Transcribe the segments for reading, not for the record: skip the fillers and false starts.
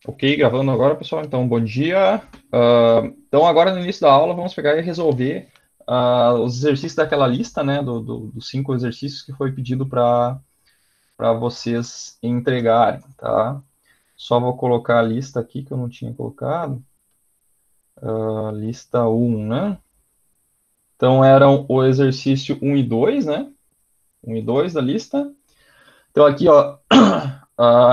Ok, gravando agora, pessoal. Então, bom dia. Então, agora no início da aula, vamos pegar e resolver os exercícios daquela lista, né, dos 5 exercícios que foi pedido para vocês entregarem, tá? Só vou colocar a lista aqui que eu não tinha colocado. Lista 1, né? Então, eram o exercício 1 e 2, né? 1 e 2 da lista. Então, aqui, ó,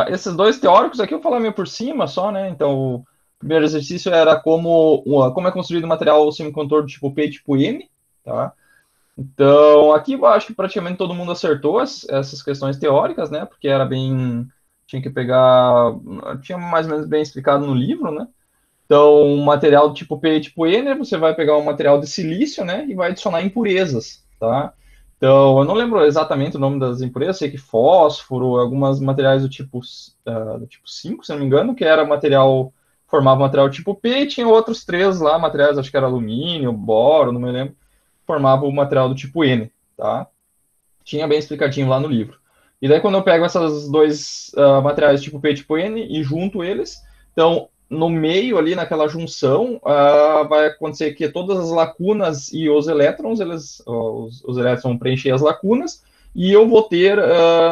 esses dois teóricos aqui eu vou falar meio por cima só, né? Então, o primeiro exercício era como é construído o material semicondutor do tipo P e tipo N, tá? Então, aqui eu acho que praticamente todo mundo acertou essas questões teóricas, né? Porque era bem. Tinha que pegar. Tinha mais ou menos bem explicado no livro, né? Então, um material do tipo P e tipo N, você vai pegar um material de silício, né? E vai adicionar impurezas, tá? Então, eu não lembro exatamente o nome das impurezas, sei que fósforo, alguns materiais do tipo 5, se não me engano, que era material, formava material tipo P, e tinha outros três lá, materiais, acho que era alumínio, boro, não me lembro, formava o material do tipo N, tá? Tinha bem explicadinho lá no livro. E daí, quando eu pego esses dois materiais tipo P e tipo N e junto eles, então, no meio ali, naquela junção, vai acontecer que todas as lacunas e os elétrons, os elétrons vão preencher as lacunas, e eu vou ter,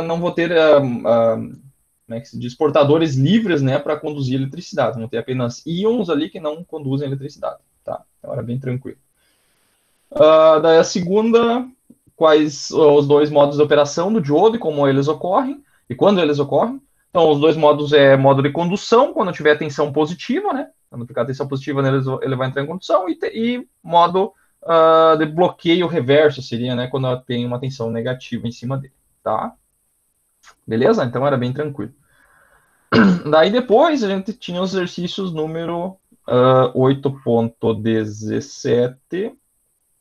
não vou ter, como é que se diz, portadores livres, né, para conduzir eletricidade. Vão ter apenas íons ali que não conduzem eletricidade, tá? Então, era bem tranquilo. Daí a segunda, quais os dois modos de operação do diodo e como eles ocorrem, e quando eles ocorrem. Então, os dois modos é modo de condução, quando tiver tensão positiva, né? Quando ficar tensão positiva neles, ele vai entrar em condução, e modo de bloqueio reverso seria, né? Quando tem uma tensão negativa em cima dele, tá? Beleza? Então era bem tranquilo. Daí depois a gente tinha os exercícios número 8.17,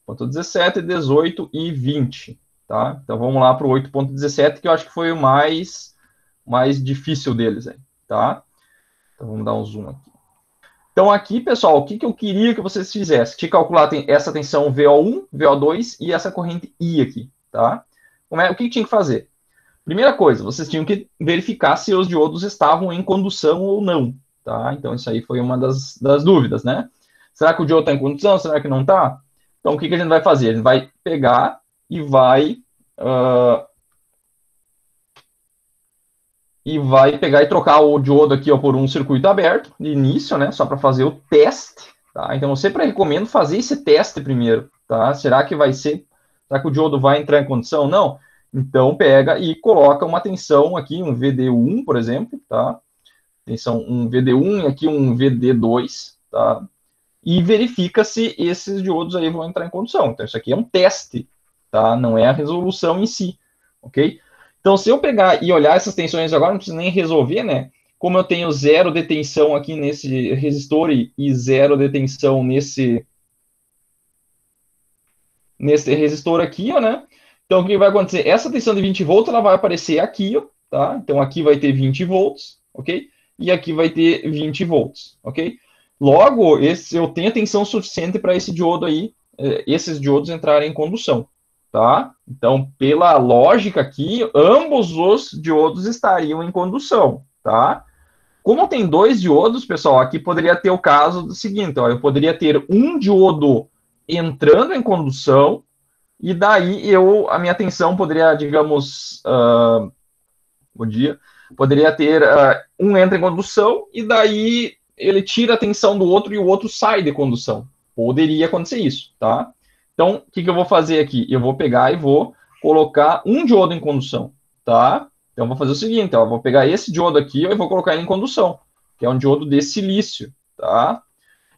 17, 18 e 20, tá? Então vamos lá para o 8.17, que eu acho que foi o mais difícil deles aí, tá? Então vamos dar um zoom aqui. Então aqui, pessoal, o que eu queria que vocês fizessem? Que calcular essa tensão VO1, VO2 e essa corrente I aqui, tá? O que tinha que fazer? Primeira coisa, vocês tinham que verificar se os diodos estavam em condução ou não, tá? Então isso aí foi uma das dúvidas, né? Será que o diodo está em condução? Será que não está? Então o que a gente vai fazer? A gente vai pegar e uh, vai pegar e trocar o diodo aqui ó, por um circuito aberto de início, né? Só para fazer o teste, tá? Então eu sempre recomendo fazer esse teste primeiro, tá? Será que o diodo vai entrar em condição? Não. Então pega e coloca uma tensão aqui, um VD1, por exemplo, tá? Tensão um VD1 e aqui um VD2, tá? E verifica se esses diodos aí vão entrar em condição. Então isso aqui é um teste, tá? Não é a resolução em si, ok? Então, se eu pegar e olhar essas tensões agora, não preciso nem resolver, né? Como eu tenho zero de tensão aqui nesse resistor e zero de tensão nesse resistor aqui, ó, né? Então, o que vai acontecer? Essa tensão de 20 volts, ela vai aparecer aqui, ó, tá? Então, aqui vai ter 20 volts, ok? E aqui vai ter 20 volts, ok? Logo, eu tenho tensão suficiente para esse diodo aí, esses diodos entrarem em condução, tá? Então, pela lógica aqui, ambos os diodos estariam em condução, tá? Como tem dois diodos, pessoal, aqui poderia ter o caso do seguinte, ó, eu poderia ter um diodo entrando em condução e daí a minha tensão poderia, digamos, bom dia, poderia ter um entra em condução e daí ele tira a tensão do outro e o outro sai de condução. Poderia acontecer isso, tá? Então, o que eu vou fazer aqui? Eu vou pegar e vou colocar um diodo em condução, tá? Então, eu vou fazer o seguinte, ó, eu vou pegar esse diodo aqui e vou colocar ele em condução, que é um diodo de silício, tá?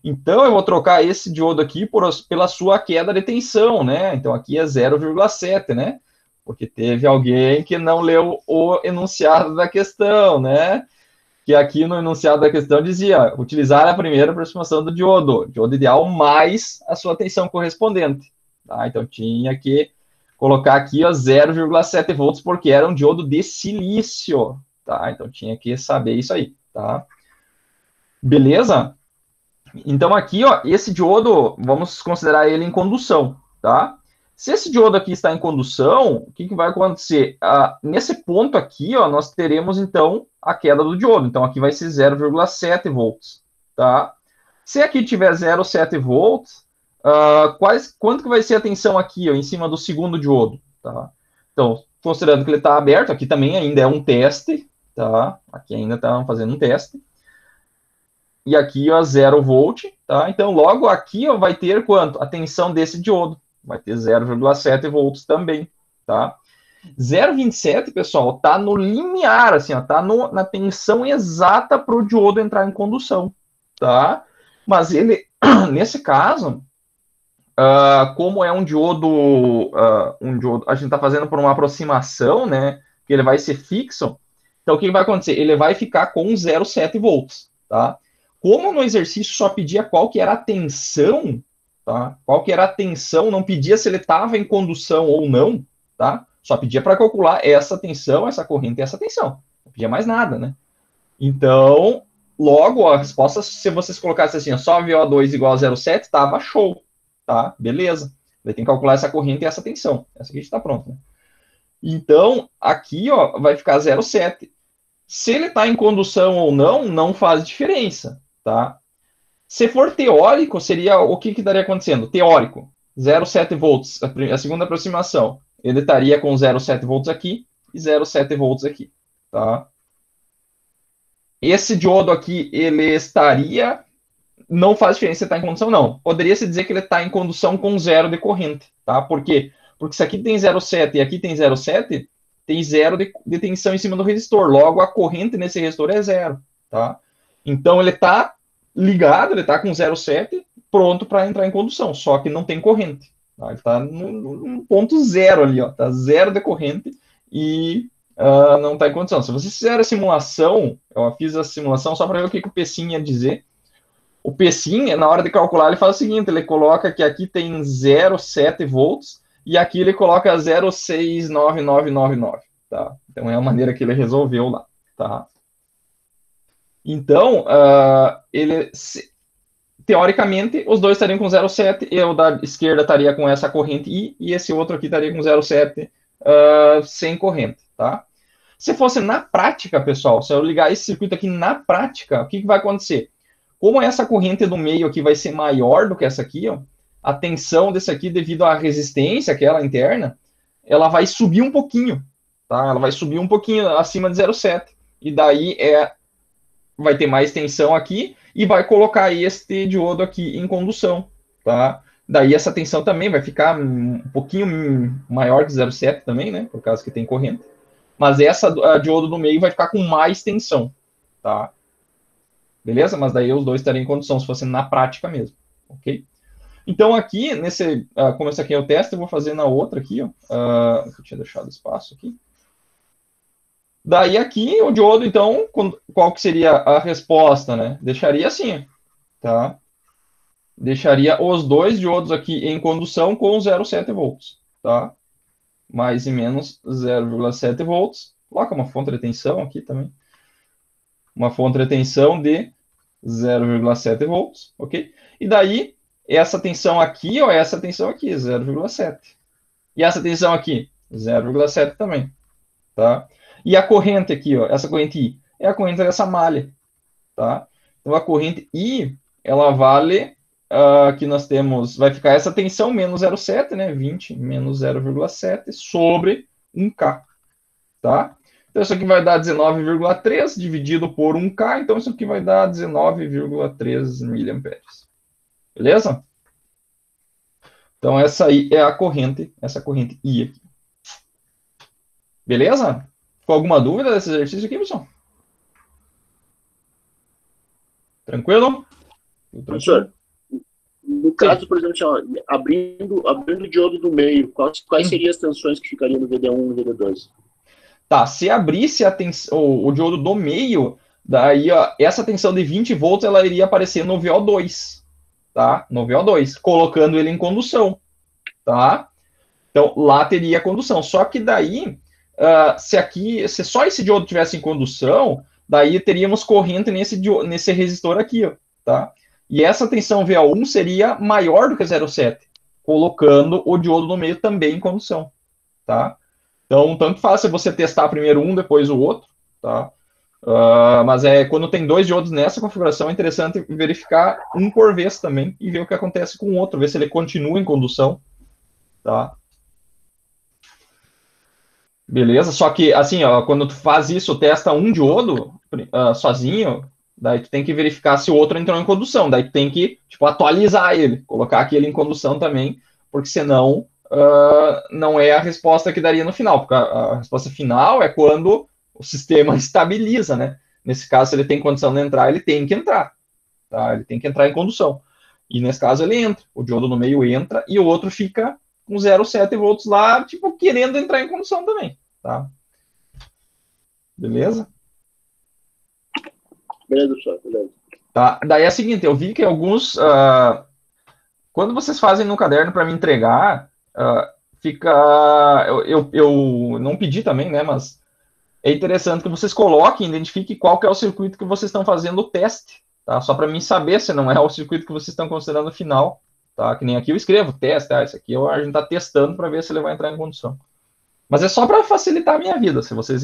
Então, eu vou trocar esse diodo aqui pela sua queda de tensão, né? Então, aqui é 0,7, né? Porque teve alguém que não leu o enunciado da questão, né? Que aqui no enunciado da questão dizia utilizar a primeira aproximação do diodo ideal mais a sua tensão correspondente. Tá? Então, tinha que colocar aqui 0,7 volts, porque era um diodo de silício. Tá? Então, tinha que saber isso aí. Tá? Beleza? Então aqui, ó, esse diodo, vamos considerar ele em condução, tá? Se esse diodo aqui está em condução, o que vai acontecer? Nesse ponto aqui, ó, nós teremos, então, a queda do diodo. Então, aqui vai ser 0,7 volts, tá? Se aqui tiver 0,7 volts, quanto que vai ser a tensão aqui, ó, em cima do segundo diodo, tá? Então, considerando que ele está aberto, aqui também ainda é um teste, tá? Aqui ainda está fazendo um teste. E aqui, ó, 0 volt, tá? Então, logo aqui, ó, vai ter quanto? A tensão desse diodo. Vai ter 0,7 volts também, tá? 0,27, pessoal, tá no limiar, assim, ó, tá na tensão exata para o diodo entrar em condução, tá? Mas ele, nesse caso, como é um diodo, a gente está fazendo por uma aproximação, né? Que ele vai ser fixo. Então, o que vai acontecer? Ele vai ficar com 0,7 volts, tá? Como no exercício só pedia qual que era a tensão, tá? Qual que era a tensão, não pedia se ele estava em condução ou não, tá? Só pedia para calcular essa tensão, essa corrente e essa tensão. Não pedia mais nada, né? Então, logo, a resposta, se vocês colocassem assim, só VO2 igual a 0,7, tava show, tá? Beleza. Vai ter que calcular essa corrente e essa tensão. Essa aqui está pronta, né? Então, aqui, ó, vai ficar 0,7. Se ele está em condução ou não, não faz diferença, tá? Se for teórico, seria o que estaria acontecendo? Teórico, 0,7 volts, a segunda aproximação. Ele estaria com 0,7 volts aqui e 0,7 volts aqui, tá? Esse diodo aqui, ele estaria... Não faz diferença se está em condução, não. Poderia-se dizer que ele está em condução com zero de corrente, tá? Por quê? Porque se aqui tem 0,7 e aqui tem 0,7, tem zero de tensão em cima do resistor. Logo, a corrente nesse resistor é zero, tá? Então, ele está ligado, ele está com 0,7, pronto para entrar em condução, só que não tem corrente. Tá? Ele está no ponto zero ali, ó, tá zero de corrente e não está em condução. Se vocês fizerem a simulação, eu fiz a simulação só para ver o que o Pessim ia dizer. O Pessim, na hora de calcular, ele faz o seguinte, ele coloca que aqui tem 0,7 volts e aqui ele coloca 0,69999, tá? Então, é a maneira que ele resolveu lá, tá? Então, teoricamente, os dois estariam com 0,7, eu da esquerda estaria com essa corrente I, e esse outro aqui estaria com 0,7 sem corrente, tá? Se fosse na prática, pessoal, se eu ligar esse circuito aqui na prática, o que vai acontecer? Como essa corrente do meio aqui vai ser maior do que essa aqui, ó, a tensão desse aqui, devido à resistência, aquela interna, ela vai subir um pouquinho, tá? Ela vai subir um pouquinho acima de 0,7, e daí vai ter mais tensão aqui, e vai colocar este diodo aqui em condução, tá? Daí essa tensão também vai ficar um pouquinho maior que 0,7 também, né? Por causa que tem corrente. Mas essa diodo do meio vai ficar com mais tensão, tá? Beleza? Mas daí os dois estariam em condução, se fosse na prática mesmo, ok? Então aqui, como esse aqui é o teste, eu vou fazer na outra aqui, ó. Eu tinha deixado espaço aqui. Daí aqui, o diodo, então, qual que seria a resposta, né? Deixaria assim, tá? Deixaria os dois diodos aqui em condução com 0,7 volts, tá? Mais e menos 0,7 volts. Coloca uma fonte de tensão aqui também. Uma fonte de tensão de 0,7 volts, ok? E daí, essa tensão aqui, ou essa tensão aqui, 0,7. E essa tensão aqui, 0,7 também, tá? E a corrente aqui, ó, essa corrente I, é a corrente dessa malha, tá? Então, a corrente I, ela vale, que nós temos, vai ficar essa tensão menos 0,7, né? 20 menos 0,7 sobre 1K, tá? Então, isso aqui vai dar 19,3 dividido por 1K, então isso aqui vai dar 19,3 miliamperes. Beleza? Então, essa aí é a corrente, essa corrente I aqui. Beleza? Ficou alguma dúvida desse exercício aqui, pessoal? Tranquilo? Professor, no caso, por exemplo, abrindo o diodo do meio, quais seriam as tensões que ficariam no VD1 e no VD2? Tá, se abrisse o diodo do meio, daí ó, essa tensão de 20 volts ela iria aparecer no VO2, tá? No VO2, colocando ele em condução, tá? Então, lá teria condução. Só que daí, se só esse diodo tivesse em condução, daí teríamos corrente nesse resistor aqui, ó, tá? E essa tensão VO1 seria maior do que 0,7, colocando o diodo no meio também em condução, tá? Então, tanto faz se você testar primeiro um, depois o outro, tá? Mas quando tem dois diodos nessa configuração, é interessante verificar um por vez também e ver o que acontece com o outro, ver se ele continua em condução, tá? Beleza? Só que, assim, ó, quando tu faz isso, testa um diodo sozinho, daí tu tem que verificar se o outro entrou em condução, daí tu tem que, tipo, atualizar ele, colocar aquele em condução também, porque senão não é a resposta que daria no final, porque a resposta final é quando o sistema estabiliza, né? Nesse caso, se ele tem condição de entrar, ele tem que entrar, tá? Ele tem que entrar em condução. E nesse caso ele entra, o diodo no meio entra e o outro fica com 0,7 volts lá, tipo, querendo entrar em condução também, tá? Beleza? Beleza, pessoal, beleza. Tá. Daí é o seguinte, eu vi que alguns... quando vocês fazem no caderno para me entregar, fica... Eu não pedi também, né, mas é interessante que vocês coloquem, identifiquem qual que é o circuito que vocês estão fazendo o teste, tá? Só para mim saber se não é o circuito que vocês estão considerando final, tá? Que nem aqui eu escrevo, teste, isso aqui a gente está testando para ver se ele vai entrar em condução. Mas é só para facilitar a minha vida, se vocês...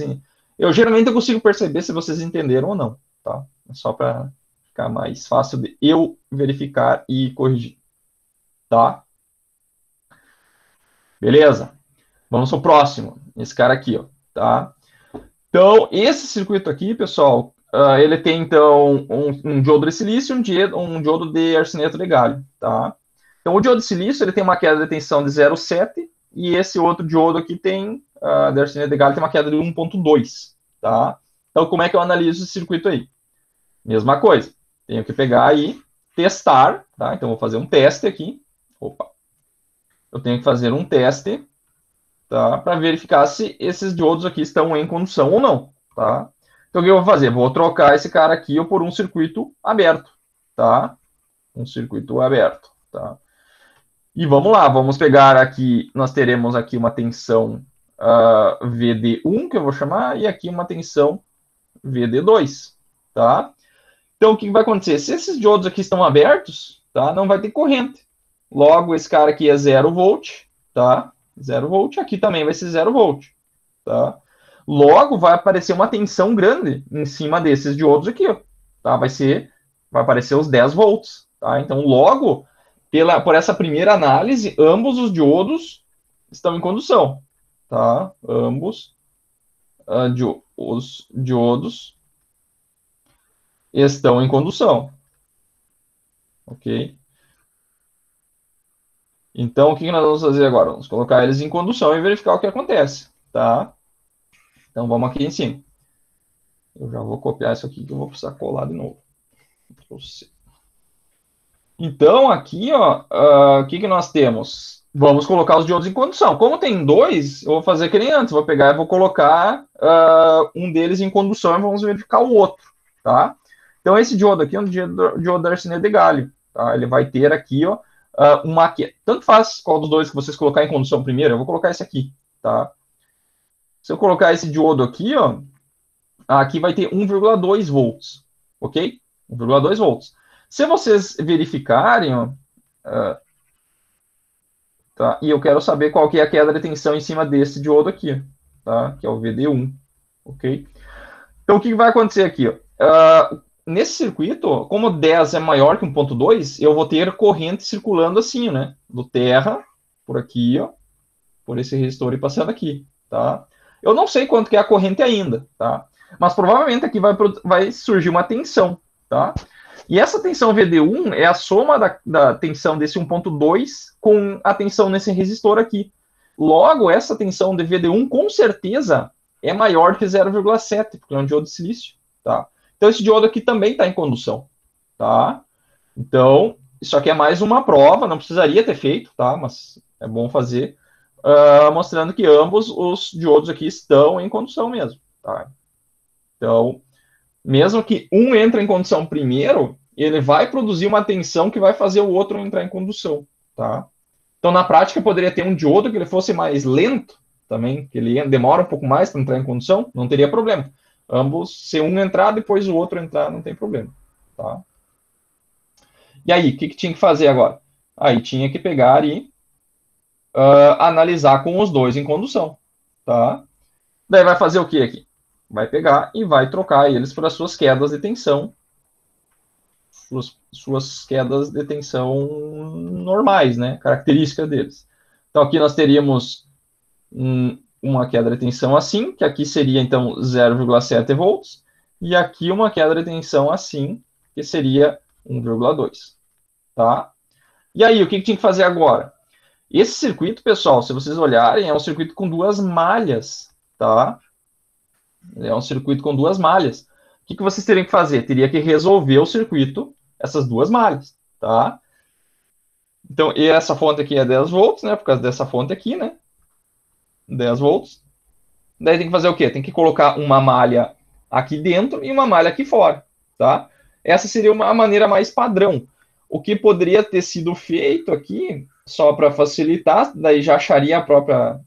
Eu geralmente consigo perceber se vocês entenderam ou não, tá? É só para ficar mais fácil de eu verificar e corrigir, tá? Beleza? Vamos pro próximo, esse cara aqui, ó, tá? Então, esse circuito aqui, pessoal, ele tem, então, um diodo de silício e um diodo de arseneto de galho, tá? Então, o diodo de silício, ele tem uma queda de tensão de 0,7 e esse outro diodo aqui tem, de arseneto de galho, tem uma queda de 1,2, tá? Então, como é que eu analiso esse circuito aí? Mesma coisa, tenho que pegar aí, testar, tá? Então, vou fazer um teste aqui. Opa! Eu tenho que fazer um teste, tá? Para verificar se esses diodos aqui estão em condução ou não, tá? Então, o que eu vou fazer? Vou trocar esse cara aqui por um circuito aberto, tá? Um circuito aberto, tá? E vamos lá, vamos pegar aqui, nós teremos aqui uma tensão VD1, que eu vou chamar, e aqui uma tensão VD2, tá? Então, o que vai acontecer? Se esses diodos aqui estão abertos, tá? Não vai ter corrente. Logo, esse cara aqui é 0 volt, tá? 0 volt, aqui também vai ser 0 volt, tá? Logo, vai aparecer uma tensão grande em cima desses diodos aqui, ó, tá? Vai aparecer os 10 volts, tá? Então, logo, por essa primeira análise, ambos os diodos estão em condução, tá? Ambos os diodos estão em condução, ok? Então, o que nós vamos fazer agora? Vamos colocar eles em condução e verificar o que acontece, tá? Então, vamos aqui em cima. Eu já vou copiar isso aqui que eu vou precisar colar de novo. Então, aqui, ó, o que nós temos? Vamos colocar os diodos em condução. Como tem dois, eu vou fazer que nem antes. Vou pegar e vou colocar um deles em condução e vamos verificar o outro, tá? Então, esse diodo aqui é um diodo da arseneto de galho, tá? Ele vai ter aqui, ó, tanto faz qual dos dois que vocês colocar em condução primeiro, eu vou colocar esse aqui, tá? Se eu colocar esse diodo aqui, ó, aqui vai ter 1,2 volts, ok? 1,2 volts. Se vocês verificarem, ó, tá? E eu quero saber qual que é a queda de tensão em cima desse diodo aqui, tá? Que é o VD1, ok? Então, o que vai acontecer aqui, ó? Nesse circuito, como 10 é maior que 1,2, eu vou ter corrente circulando assim, né? Do terra, por aqui, ó, por esse resistor e passando aqui, tá? Eu não sei quanto que é a corrente ainda, tá? Mas provavelmente aqui vai surgir uma tensão, tá? E essa tensão VD1 é a soma da tensão desse 1,2 com a tensão nesse resistor aqui. Logo, essa tensão de VD1 com certeza é maior que 0,7, porque é um diodo de silício, tá? Então, esse diodo aqui também está em condução, tá? Então, isso aqui é mais uma prova, não precisaria ter feito, tá? Mas é bom fazer, mostrando que ambos os diodos aqui estão em condução mesmo, tá? Então, mesmo que um entre em condução primeiro, ele vai produzir uma tensão que vai fazer o outro entrar em condução, tá? Então, na prática, poderia ter um diodo que ele fosse mais lento também, que ele demora um pouco mais para entrar em condução, não teria problema. Ambos, se um entrar, depois o outro entrar, não tem problema, tá? E aí, o que tinha que fazer agora? Aí tinha que pegar e analisar com os dois em condução, tá? Daí vai fazer o que aqui? Vai pegar e vai trocar eles para suas quedas de tensão, suas quedas de tensão normais, né? Características deles. Então aqui nós teríamos uma queda de tensão assim, que aqui seria então 0,7 volts, e aqui uma queda de tensão assim, que seria 1,2, tá? E aí, o que tinha que fazer agora? Esse circuito, pessoal, se vocês olharem, é um circuito com duas malhas, tá? É um circuito com duas malhas. O que vocês teriam que fazer? Teria que resolver o circuito, essas duas malhas, tá? Então, e essa fonte aqui é 10 volts, né? Por causa dessa fonte aqui, né? 10 volts. Daí tem que fazer o quê? Tem que colocar uma malha aqui dentro e uma malha aqui fora, tá? Essa seria uma maneira mais padrão. O que poderia ter sido feito aqui, só para facilitar, daí já acharia a própria...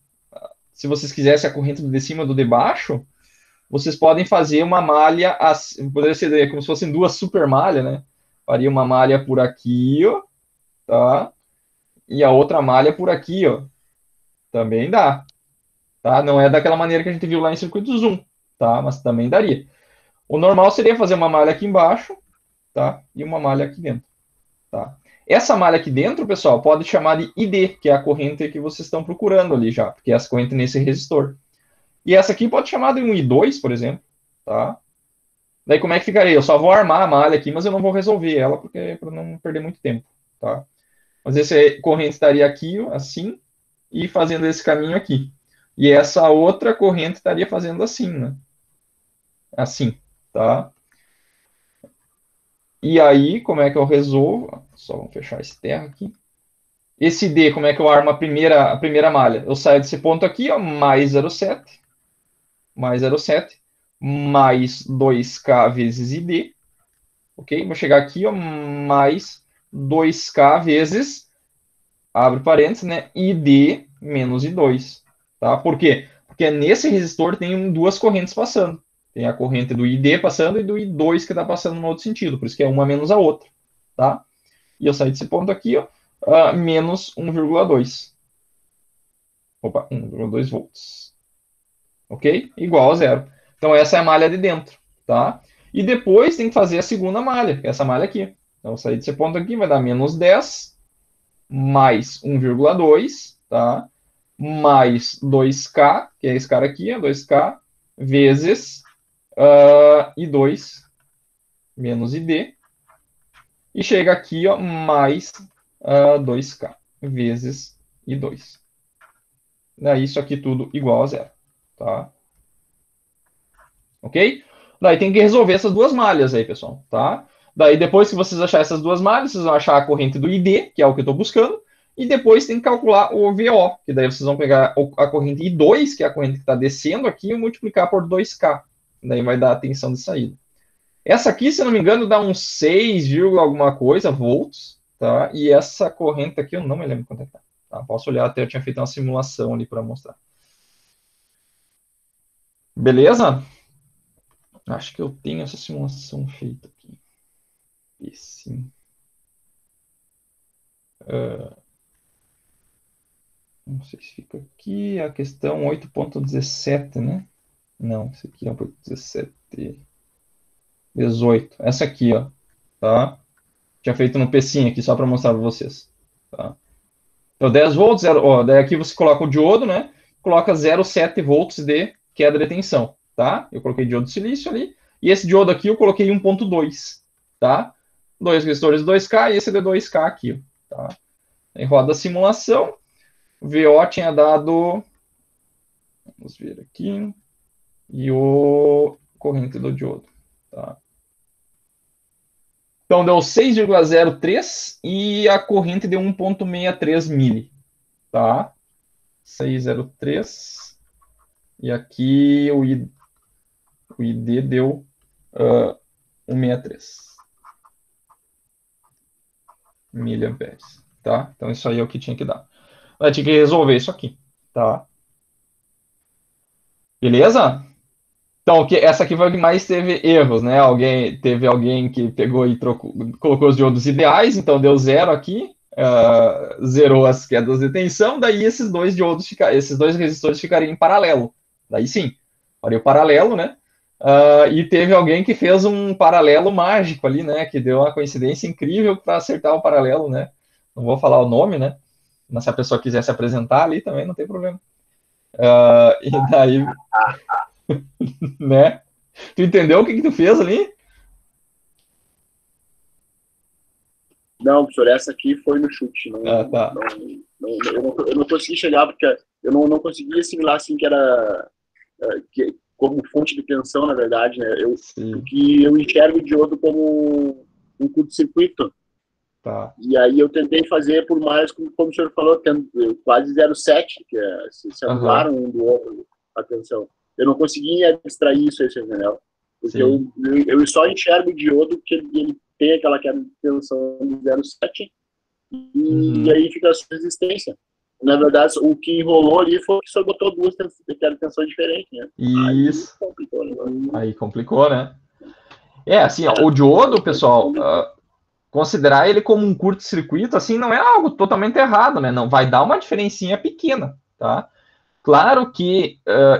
Se vocês quisessem a corrente do de cima do de baixo, vocês podem fazer uma malha, assim, poderia ser como se fossem duas super malhas, né? Faria uma malha por aqui, ó, tá? E a outra malha por aqui, ó. Também dá, tá? Não é daquela maneira que a gente viu lá em circuito Zoom, tá? Mas também daria. O normal seria fazer uma malha aqui embaixo, tá? E uma malha aqui dentro, tá? Essa malha aqui dentro, pessoal, pode chamar de ID, que é a corrente que vocês estão procurando ali já, porque é essa corrente nesse resistor. E essa aqui pode chamar de um I2, por exemplo, tá? Daí como é que ficaria? Eu só vou armar a malha aqui, mas eu não vou resolver ela, porque para não perder muito tempo, tá? Mas essa corrente estaria aqui, assim, e fazendo esse caminho aqui. E essa outra corrente estaria fazendo assim, né? Assim, tá? E aí, como é que eu resolvo? Só vamos fechar esse terra aqui. Esse D, como é que eu armo a primeira malha? Eu saio desse ponto aqui, ó, mais 0,7, mais 0,7, mais 2K vezes ID, ok? Vou chegar aqui, ó, mais 2K vezes, abre parênteses, né, ID menos I2, tá? Por quê? Porque nesse resistor tem duas correntes passando. Tem a corrente do ID passando e do I2 que está passando no outro sentido, por isso que é uma menos a outra, tá? E eu saio desse ponto aqui, ó, menos 1,2. Opa, 1,2 volts. Ok? Igual a zero. Então, essa é a malha de dentro, tá? E depois tem que fazer a segunda malha, que é essa malha aqui. Então, sair desse ponto aqui vai dar menos 10, mais 1,2, tá? Mais 2K, que é esse cara aqui, 2K, vezes I2, menos ID. E chega aqui, ó, mais 2K, vezes I2. Daí, isso aqui tudo igual a zero, tá? Ok? Daí tem que resolver essas duas malhas aí, pessoal, tá? Daí depois que vocês acharem essas duas malhas, vocês vão achar a corrente do ID, que é o que eu estou buscando, e depois tem que calcular o VO, que daí vocês vão pegar a corrente I2, que é a corrente que está descendo aqui, e multiplicar por 2K. Daí vai dar a tensão de saída. Essa aqui, se eu não me engano, dá uns 6, alguma coisa volts, tá? E essa corrente aqui, eu não me lembro quanto é que tá. Tá? Posso olhar, até eu tinha feito uma simulação ali para mostrar. Beleza? Acho que eu tenho essa simulação feita aqui. E sim. Não sei se fica aqui. A questão 8.17, né? Não, esse aqui é 8.17. 18. Essa aqui, ó. Tá? Tinha feito no pecinho aqui, só para mostrar para vocês. Tá? Então, 10 volts, 0, ó, daí aqui você coloca o diodo, né? Coloca 0,7 volts de queda de tensão, tá? Eu coloquei diodo de silício ali. E esse diodo aqui eu coloquei 1.2, tá? Dois resistores 2K e esse de 2K aqui, tá? Aí roda a simulação. O VO tinha dado... Vamos ver aqui. E o corrente do diodo, tá? Então, deu 6,03 e a corrente deu 1,63 mili, tá? 6,03. E aqui o ID deu 1,63 miliamperes, tá? Então, isso aí é o que tinha que dar. Vai ter que resolver isso aqui, tá? Beleza? Então, essa aqui foi a que mais teve erros, né? Teve alguém que pegou e colocou os diodos ideais, então deu 0 aqui. zerou as quedas de tensão, daí esses dois diodos, esses dois resistores ficariam em paralelo. Daí sim, faria o paralelo, né? E teve alguém que fez um paralelo mágico ali, né? Que deu uma coincidência incrível para acertar o paralelo, né? Não vou falar o nome, né? Mas se a pessoa quiser se apresentar ali também, não tem problema. E daí, né? Tu entendeu o que tu fez ali? Não, professor, essa aqui foi no chute. Tá. Eu não consegui chegar, porque eu não consegui assimilar assim que era como fonte de tensão, na verdade, né? Porque eu enxergo o diodo como um curto-circuito. Tá. E aí eu tentei fazer por mais, como o senhor falou, quase 0,7, que se anularam um do outro a tensão. Eu não conseguia extrair isso aí, entendeu? Porque eu só enxergo o diodo que ele tem aquela queda de tensão de 0,7 e aí fica a sua resistência. Na verdade, o que enrolou ali foi que só botou duas tensões diferentes, né? Isso. Aí complicou, né? Assim, ó, o diodo, pessoal, considerar ele como um curto-circuito, assim, não é algo totalmente errado, né? Não vai dar uma diferencinha pequena, tá? Claro que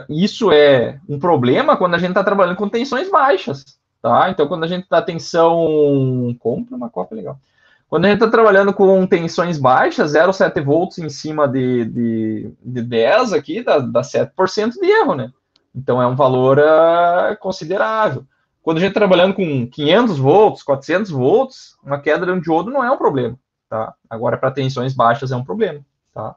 isso é um problema quando a gente está trabalhando com tensões baixas, tá? Então, quando a gente está tensão... Compra uma cópia legal. Quando a gente está trabalhando com tensões baixas, 0,7 volts em cima de 10 aqui, dá 7% de erro, né? Então, é um valor considerável. Quando a gente está trabalhando com 500 volts, 400 volts, uma queda de um diodo não é um problema, tá? Agora, para tensões baixas é um problema, tá?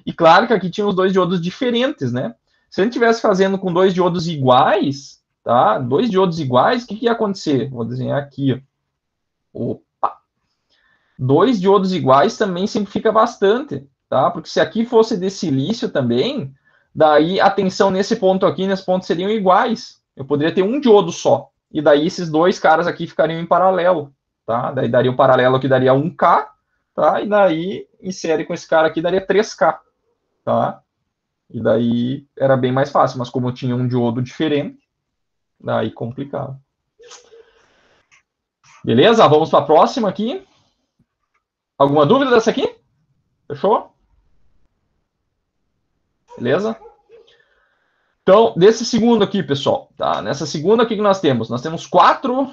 E claro que aqui tinha os dois diodos diferentes, né? Se a gente estivesse fazendo com dois diodos iguais, tá? Dois diodos iguais, o que ia acontecer? Vou desenhar aqui. Opa! Dois diodos iguais também simplifica bastante, tá? Porque se aqui fosse de silício também, daí a tensão nesse ponto aqui, nesse ponto, seriam iguais. Eu poderia ter um diodo só. E daí esses dois caras aqui ficariam em paralelo, tá? Daí daria o paralelo que daria 1K, tá? E daí, em série com esse cara aqui, daria 3K, tá? E daí era bem mais fácil, mas como eu tinha um diodo diferente, daí complicava. Beleza? Vamos para a próxima aqui. Alguma dúvida dessa aqui? Fechou? Beleza? Então, desse segundo aqui, pessoal, tá? Nessa segunda aqui que nós temos? Nós temos 4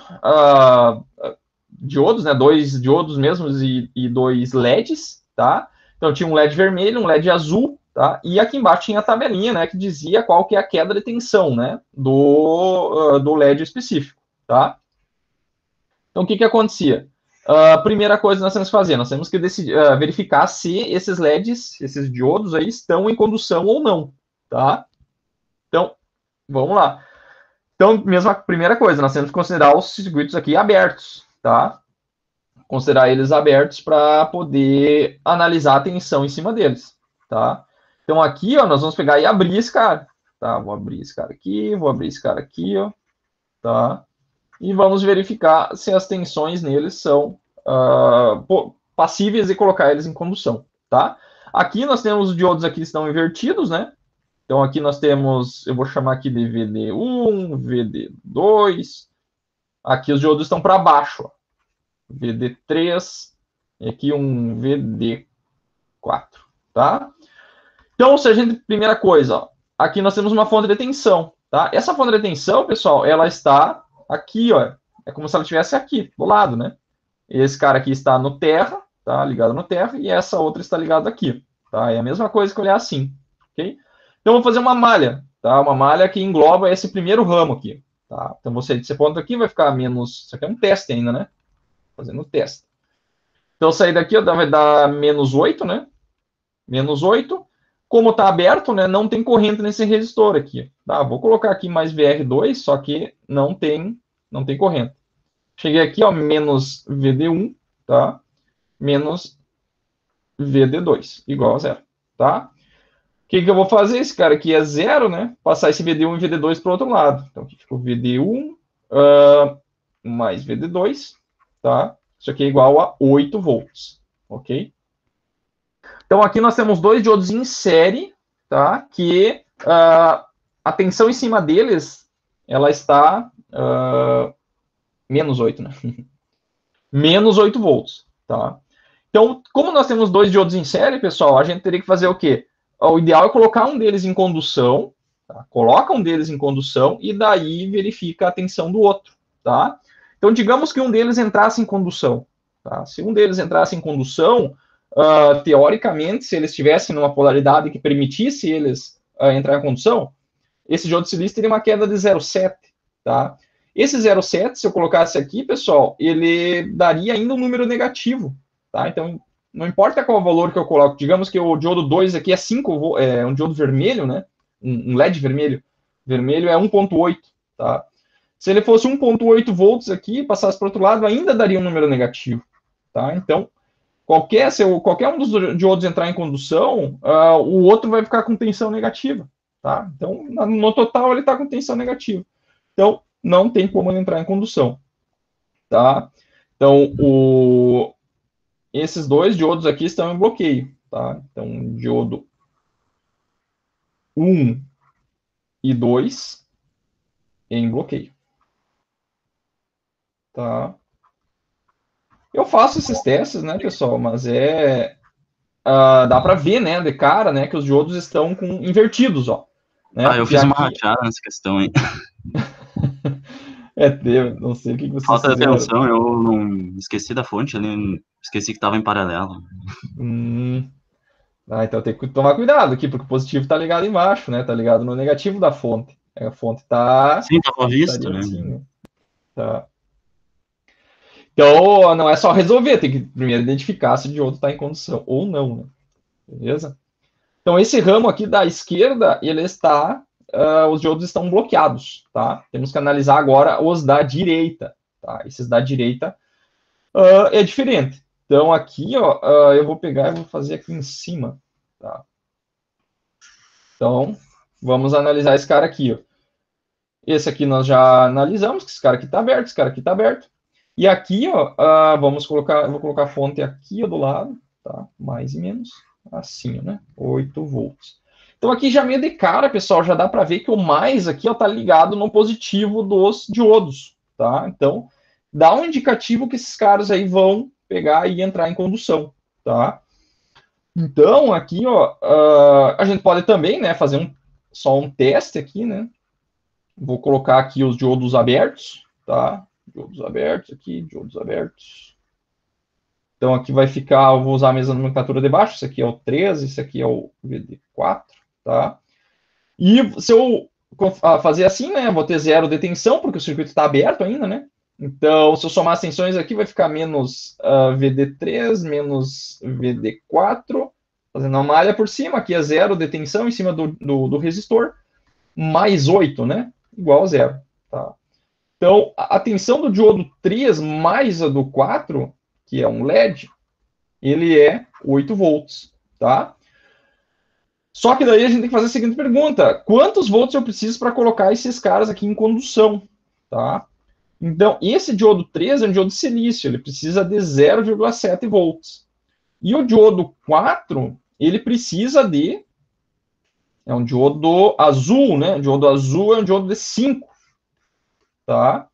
diodos, né? 2 diodos mesmos e 2 LEDs, tá? Então, tinha um LED vermelho, um LED azul, tá? E aqui embaixo tinha a tabelinha, né? Que dizia qual que é a queda de tensão, né? Do LED específico, tá? Então, o que acontecia? A primeira coisa que nós temos que fazer, nós temos que verificar se esses LEDs, esses diodos aí, estão em condução ou não, tá? Então, vamos lá. Então, mesma primeira coisa, nós temos que considerar os circuitos aqui abertos, tá? Considerar eles abertos para poder analisar a tensão em cima deles, tá? Então, aqui, ó, nós vamos pegar e abrir esse cara, tá? Vou abrir esse cara aqui, vou abrir esse cara aqui, ó, tá? E vamos verificar se as tensões neles são passíveis de colocar eles em condução, tá? Aqui nós temos os diodos aqui que estão invertidos, né? Então aqui nós temos, eu vou chamar aqui de VD1, VD2. Aqui os diodos estão para baixo, ó. VD3 e aqui um VD4, tá? Então, se a gente, primeira coisa, ó, aqui nós temos uma fonte de tensão, tá? Essa fonte de tensão, pessoal, ela está aqui, ó. É como se ela estivesse aqui, do lado, né? Esse cara aqui está no terra, tá? Ligado no terra, e essa outra está ligada aqui, tá? É a mesma coisa que olhar assim, ok? Então, vou fazer uma malha, tá? Uma malha que engloba esse primeiro ramo aqui, tá? Então, esse ponto aqui vai ficar menos... Isso aqui é um teste ainda, né? Fazendo o teste. Então, sair daqui, ó, vai dar menos 8, né? Menos 8. Como está aberto, né, não tem corrente nesse resistor aqui. Tá? Vou colocar aqui mais VR2, só que não tem corrente. Cheguei aqui, ó, menos VD1, tá? Menos VD2, igual a zero, tá? O que eu vou fazer? Esse cara aqui é zero, né? Passar esse VD1 e VD2 para o outro lado. Então, aqui ficou VD1 mais VD2, tá? Isso aqui é igual a 8 volts, ok? Então, aqui nós temos dois diodos em série, tá? Que a tensão em cima deles, ela está menos 8, né? Menos 8 volts, tá? Então, como nós temos 2 diodos em série, pessoal, a gente teria que fazer o quê? O ideal é colocar um deles em condução, tá? Coloca um deles em condução e daí verifica a tensão do outro, tá? Então, digamos que um deles entrasse em condução, tá? Se um deles entrasse em condução, teoricamente, se eles estivessem numa polaridade que permitisse eles entrar em condução, esse diodo de silício teria uma queda de 0,7, tá? Esse 0,7, se eu colocasse aqui, pessoal, ele daria ainda um número negativo, tá? Então, não importa qual valor que eu coloco, digamos que o diodo 2 aqui é 5, é um diodo vermelho, né? Um LED vermelho. Vermelho é 1,8, tá? Se ele fosse 1,8 volts aqui, passasse para o outro lado, ainda daria um número negativo, tá? Então, qualquer um dos diodos entrar em condução, o outro vai ficar com tensão negativa, tá? Então, no total, ele está com tensão negativa. Então, não tem como ele entrar em condução, tá? Então, esses 2 diodos aqui estão em bloqueio, tá? Então, diodo 1 e 2 em bloqueio, tá? Eu faço esses testes, né, pessoal, mas dá para ver, né, de cara, né, que os diodos estão invertidos, ó. Né? Eu fiz uma rateada nessa questão aí. Não sei o que vocês Falta de fizeram. atenção, eu não esqueci da fonte ali, esqueci que estava em paralelo. Então tem que tomar cuidado aqui, porque o positivo está ligado embaixo, né? Tá ligado no negativo da fonte. A fonte tá... Sim, estava visto, né? Assim, tá. Então, não é só resolver, tem que primeiro identificar se o diodo está em condução ou não, né? Beleza? Então, esse ramo aqui da esquerda, ele está... os diodos estão bloqueados, tá? Temos que analisar agora os da direita, tá? Esses da direita é diferente. Então, aqui, ó, eu vou pegar e vou fazer aqui em cima, tá? Então, vamos analisar esse cara aqui, ó. Esse aqui nós já analisamos, que esse cara aqui está aberto, esse cara aqui está aberto. E aqui, ó, eu vou colocar a fonte aqui, ó, do lado, tá? Mais e menos, assim, né? 8 volts. Então, aqui já meio de cara, pessoal, já dá para ver que o mais aqui, ó, tá ligado no positivo dos diodos, tá? Então, dá um indicativo que esses caras aí vão pegar e entrar em condução, tá? Então, aqui, ó, a gente pode também, né, fazer só um teste aqui, né? Vou colocar aqui os diodos abertos, tá? Diodos abertos aqui, diodos abertos. Então, aqui vai ficar, eu vou usar a mesma nomenclatura de baixo, esse aqui é o 13, esse aqui é o VD4, tá? E se eu fazer assim, né, vou ter 0 de tensão, porque o circuito está aberto ainda, né? Então, se eu somar as tensões aqui, vai ficar menos VD3, menos VD4, fazendo uma malha por cima, aqui é 0 de tensão em cima do resistor, mais 8, né? Igual a 0, tá? Então, a tensão do diodo 3 mais a do 4, que é um LED, ele é 8 volts, tá? Só que daí a gente tem que fazer a seguinte pergunta: quantos volts eu preciso para colocar esses caras aqui em condução, tá? Então, esse diodo 3 é um diodo de silício, ele precisa de 0,7 volts. E o diodo 4, ele precisa de... É um diodo azul, né? O diodo azul é um diodo de 5, tá?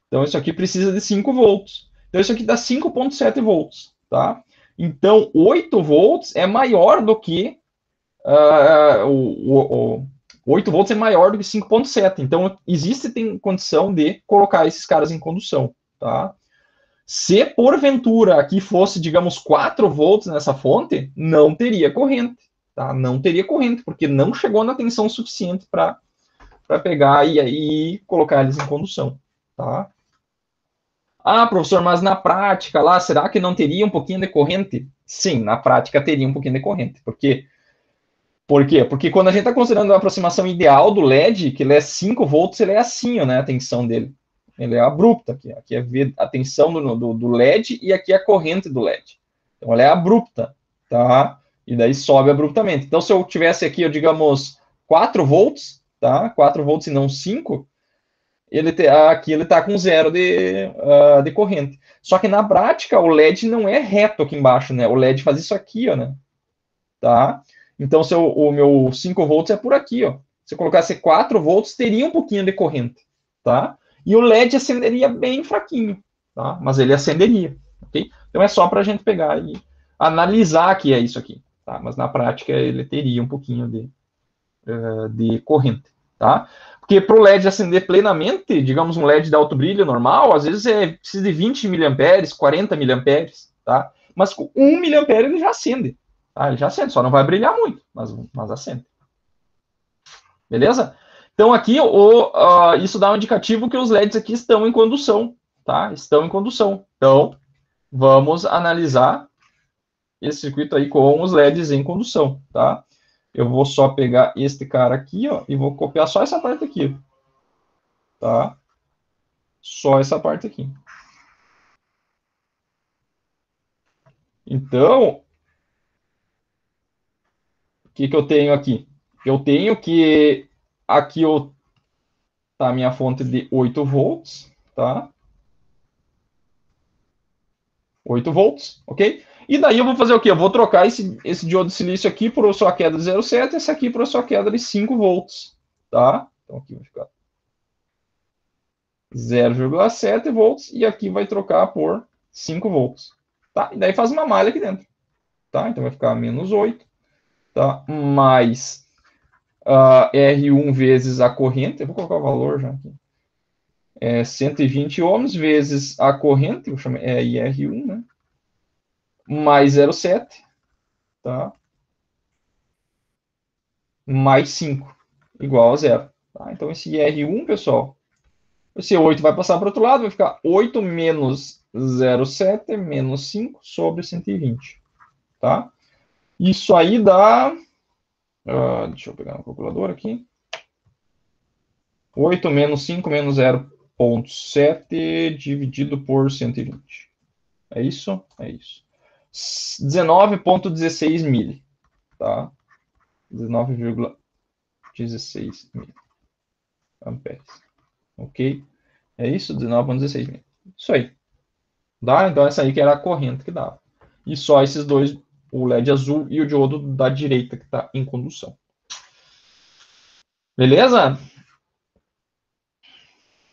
Então, isso aqui precisa de 5 volts. Então, isso aqui dá 5,7 volts, tá? Então, 8 volts é maior do que... 8 volts é maior do que 5,7. Então, tem condição de colocar esses caras em condução, tá? Se, porventura, aqui fosse, digamos, 4 volts nessa fonte, não teria corrente, tá? Não teria corrente, porque não chegou na tensão suficiente para pegar e colocar eles em condução, tá? Ah, professor, mas na prática lá, será que não teria um pouquinho de corrente? Sim, na prática teria um pouquinho de corrente. Por quê? Porque quando a gente está considerando a aproximação ideal do LED, que ele é 5 volts, ele é assim, né, a tensão dele. Ele é abrupta. Aqui é a tensão do LED e aqui é a corrente do LED. Então, ela é abrupta, tá? E daí sobe abruptamente. Então, se eu tivesse aqui, digamos, 4 volts, tá? 4 volts e não 5, aqui ele está com 0 de corrente. Só que na prática, o LED não é reto aqui embaixo, né? O LED faz isso aqui, ó, né? Tá? Então, o meu 5 volts é por aqui, ó. Se eu colocasse 4 volts, teria um pouquinho de corrente, tá? E o LED acenderia bem fraquinho, tá? Mas ele acenderia, ok? Então é só para a gente pegar e analisar que é isso aqui, tá? Mas na prática ele teria um pouquinho de corrente, tá? Porque para o LED acender plenamente, digamos um LED de alto brilho normal, às vezes precisa de 20 miliamperes, 40 miliamperes, tá? Mas com 1 miliampere ele já acende, tá? Ele já acende, só não vai brilhar muito, mas acende. Beleza? Então aqui isso dá um indicativo que os LEDs aqui estão em condução, tá? Estão em condução. Então vamos analisar esse circuito aí com os LEDs em condução, tá? Eu vou só pegar este cara aqui, ó, e vou copiar só essa parte aqui, tá? Só essa parte aqui. Então, o que eu tenho aqui? Eu tenho que aqui tá a minha fonte de 8 volts, tá? 8 volts, ok? E daí eu vou fazer o quê? Eu vou trocar esse diodo de silício aqui por sua queda de 0,7 e esse aqui por sua queda de 5 volts, tá? Então aqui vai ficar 0,7 volts e aqui vai trocar por 5 volts, tá? E daí faz uma malha aqui dentro, tá? Então vai ficar menos 8, tá? Mais R1 vezes a corrente, eu vou colocar o valor já aqui. 120 ohms vezes a corrente, eu chamo IR1, né? Mais 0,7, tá? Mais 5, igual a 0. Tá? Então, esse R1, pessoal, esse 8 vai passar para o outro lado, vai ficar 8 menos 0,7 menos 5 sobre 120. Tá? Isso aí dá... deixa eu pegar uma calculadora aqui. 8 menos 5 menos 0,7 dividido por 120. É isso? É isso. 19,16 mili. Tá? 19,16 mili amperes. Ok? É isso? 19,16 mili. Isso aí. Dá? Então essa aí que era a corrente que dava. E só esses dois, o LED azul e o diodo da direita que está em condução. Beleza?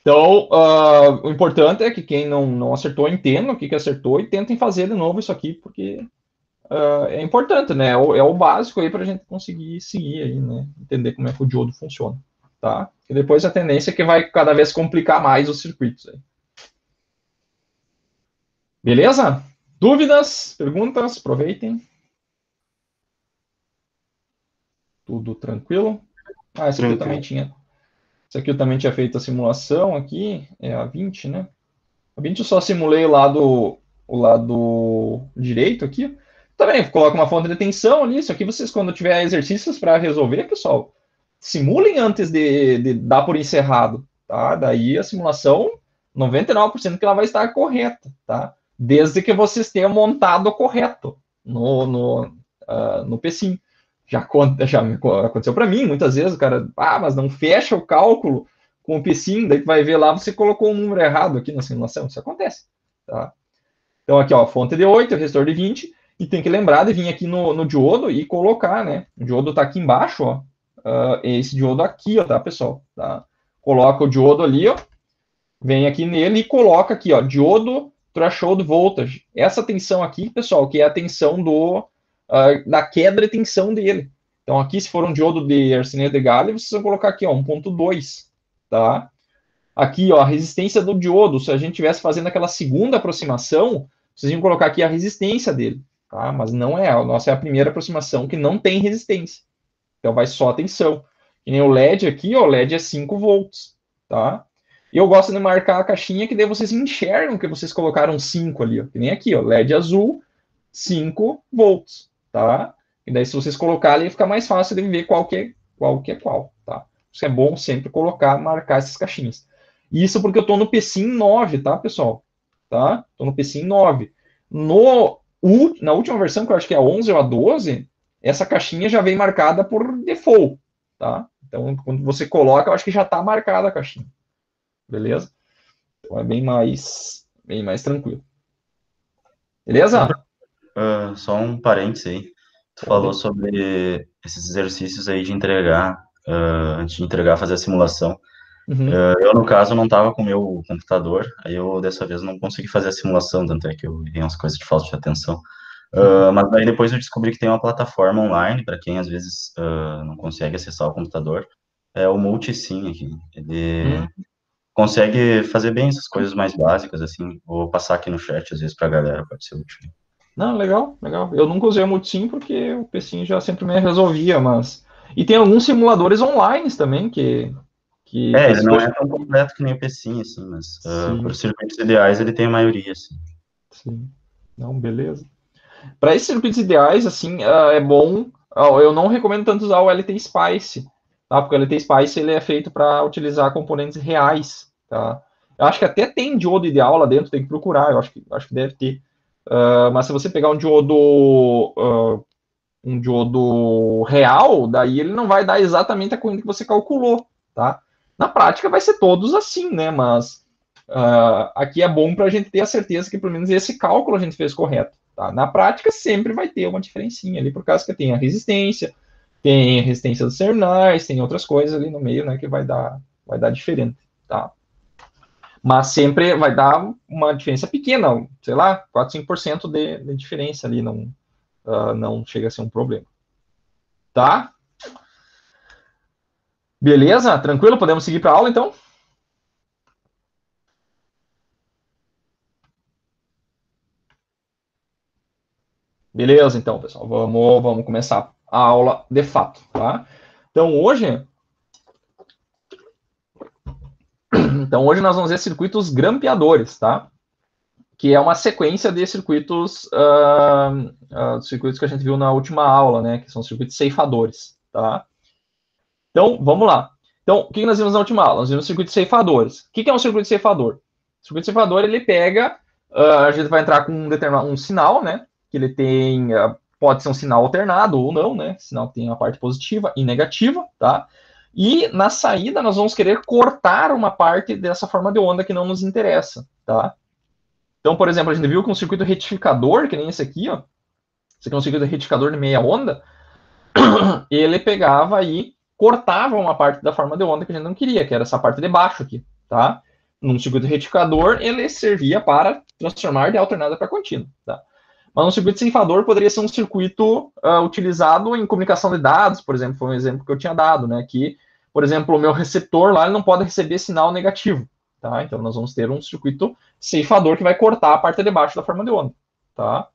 Então, o importante é que quem não acertou, entenda o que acertou e tentem fazer de novo isso aqui, porque é importante, né? É o básico aí para a gente conseguir seguir aí, né? Entender como é que o diodo funciona, tá? E depois a tendência é que vai cada vez complicar mais os circuitos aí. Beleza? Dúvidas? Perguntas? Aproveitem. Tudo tranquilo? Esse aqui eu também tinha. Esse aqui eu também tinha feito a simulação aqui, é a 20, né? A 20 eu só simulei o lado direito aqui. Também coloca uma fonte de tensão ali. Isso aqui vocês, quando tiver exercícios para resolver, pessoal, simulem antes de dar por encerrado, tá? Daí a simulação, 99% que ela vai estar correta, tá? Desde que vocês tenham montado correto no PSIM. Já aconteceu para mim, muitas vezes, o cara, mas não fecha o cálculo com o PSIM, daí tu vai ver lá, você colocou um número errado aqui na simulação, isso acontece, tá? Então aqui, ó, fonte de 8, resistor de 20, e tem que lembrar de vir aqui no diodo e colocar, né? O diodo tá aqui embaixo, ó, esse diodo aqui, ó, tá, pessoal? Tá? Coloca o diodo ali, ó, vem aqui nele e coloca aqui, ó, diodo threshold voltage. Essa tensão aqui, pessoal, que é a tensão da queda de tensão dele. Então aqui, se for um diodo de arsenide de galho, vocês vão colocar aqui, ó, 1.2, tá? Aqui, ó, a resistência do diodo, se a gente estivesse fazendo aquela segunda aproximação, vocês iam colocar aqui a resistência dele, tá? Mas não é, a nossa é a primeira aproximação que não tem resistência. Então vai só a tensão. E nem o LED aqui, ó, o LED é 5 volts, tá? E eu gosto de marcar a caixinha que daí vocês enxergam que vocês colocaram 5 ali, ó. Que nem aqui, ó, LED azul, 5 volts, tá? E daí se vocês colocarem, fica mais fácil de ver qual que é qual, tá? Isso é bom sempre marcar essas caixinhas. Isso porque eu estou no PSIM 9, tá, pessoal? Tá? Estou no PSIM 9. Na última versão, que eu acho que é a 11 ou a 12, essa caixinha já vem marcada por default, tá? Então, quando você coloca, eu acho que já está marcada a caixinha. Beleza? Então, é bem mais tranquilo. Beleza? Só um parênteses aí. Tu falou sobre esses exercícios aí de entregar, antes de entregar, fazer a simulação. Uhum. Eu, no caso, não estava com o meu computador, aí eu, dessa vez, não consegui fazer a simulação, tanto é que eu vi umas coisas de falta de atenção. Mas daí depois eu descobri que tem uma plataforma online, para quem às vezes não consegue acessar o computador, é o Multisim aqui. Ele Hum. consegue fazer bem essas coisas mais básicas, assim. Vou passar aqui no chat, às vezes, para a galera, pode ser útil. Não, legal, legal. Eu nunca usei o Multisim porque o PCim já sempre me resolvia, mas... E tem alguns simuladores online também que Ele se não você... é tão completo que nem o PCim, assim, mas por Sim, circuitos ideais ele tem a maioria, assim. sim. Não, beleza. Para esses circuitos ideais, assim, é bom. Eu não recomendo tanto usar o LT Spice, tá? Porque o LT Spice ele é feito para utilizar componentes reais, tá? Eu acho que até tem diodo ideal lá dentro, tem que procurar, eu acho que deve ter. Mas se você pegar um diodo real, daí ele não vai dar exatamente a corrente que você calculou, tá? Na prática vai ser todos assim, né? Mas aqui é bom para a gente ter a certeza que pelo menos esse cálculo a gente fez correto. Tá? Na prática sempre vai ter uma diferencinha ali, por causa que tem a resistência dos terminais, tem outras coisas ali no meio, né, que vai dar diferente, tá? Mas sempre vai dar uma diferença pequena, sei lá, 4, 5% de diferença ali, não chega a ser um problema. Tá? Beleza? Tranquilo? Podemos seguir para a aula, então? Beleza, então, pessoal. Vamos começar a aula de fato, tá? Então, hoje nós vamos ver circuitos grampeadores, tá? Que é uma sequência de circuitos que a gente viu na última aula, né? Que são circuitos ceifadores, tá? Então, vamos lá. Então, o que nós vimos na última aula? Nós vimos circuitos ceifadores. O que é um circuito ceifador? O circuito ceifador, ele pega... a gente vai entrar com um sinal, né? Que ele tem... pode ser um sinal alternado ou não, né? Sinal que tem a parte positiva e negativa, tá? E na saída nós vamos querer cortar uma parte dessa forma de onda que não nos interessa, tá? Então, por exemplo, a gente viu que um circuito retificador, que nem esse aqui, ó, esse aqui é um circuito retificador de meia onda, ele pegava e cortava uma parte da forma de onda que a gente não queria, que era essa parte de baixo aqui, tá? Num circuito retificador, ele servia para transformar de alternada para contínua, tá? Mas um circuito ceifador poderia ser um circuito utilizado em comunicação de dados, por exemplo, foi um exemplo que eu tinha dado, né? Que, por exemplo, o meu receptor lá ele não pode receber sinal negativo, tá? Então nós vamos ter um circuito ceifador que vai cortar a parte de baixo da forma de onda, tá?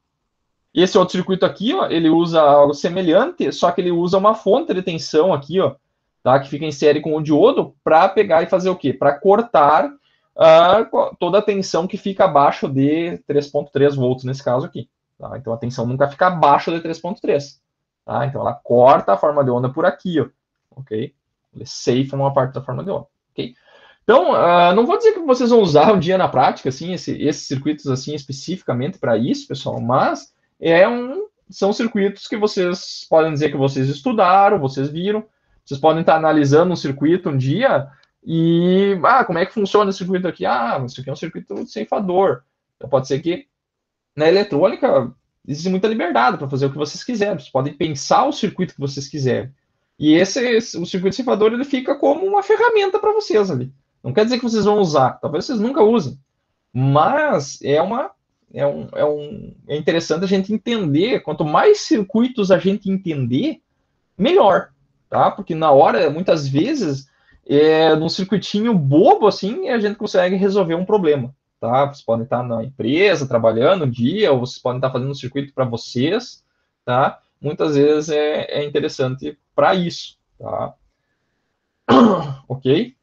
E esse outro circuito aqui, ó, ele usa algo semelhante, só que ele usa uma fonte de tensão aqui, ó, tá? Que fica em série com o diodo para pegar e fazer o quê? Para cortar toda a tensão que fica abaixo de 3,3 volts nesse caso aqui. Tá? Então a tensão nunca fica abaixo de 3,3. Tá? Então ela corta a forma de onda por aqui, ó, ok? Ele ceifa uma parte da forma de onda, ok? Então, não vou dizer que vocês vão usar um dia na prática, assim, esses circuitos assim especificamente para isso, pessoal, mas são circuitos que vocês podem dizer que vocês estudaram, vocês viram, vocês podem estar analisando um circuito um dia e, como é que funciona esse circuito aqui? Isso aqui é um circuito ceifador. Então, pode ser que na eletrônica existe muita liberdade para fazer o que vocês quiserem, vocês podem pensar o circuito que vocês quiserem. E o circuito ceifador, ele fica como uma ferramenta para vocês ali. Não quer dizer que vocês vão usar, talvez vocês nunca usem, mas é interessante a gente entender. Quanto mais circuitos a gente entender, melhor, tá? Porque na hora, muitas vezes, num circuitinho bobo assim, a gente consegue resolver um problema, tá? Vocês podem estar na empresa trabalhando um dia, ou vocês podem estar fazendo um circuito para vocês, tá? Muitas vezes é interessante para isso, tá? Ok?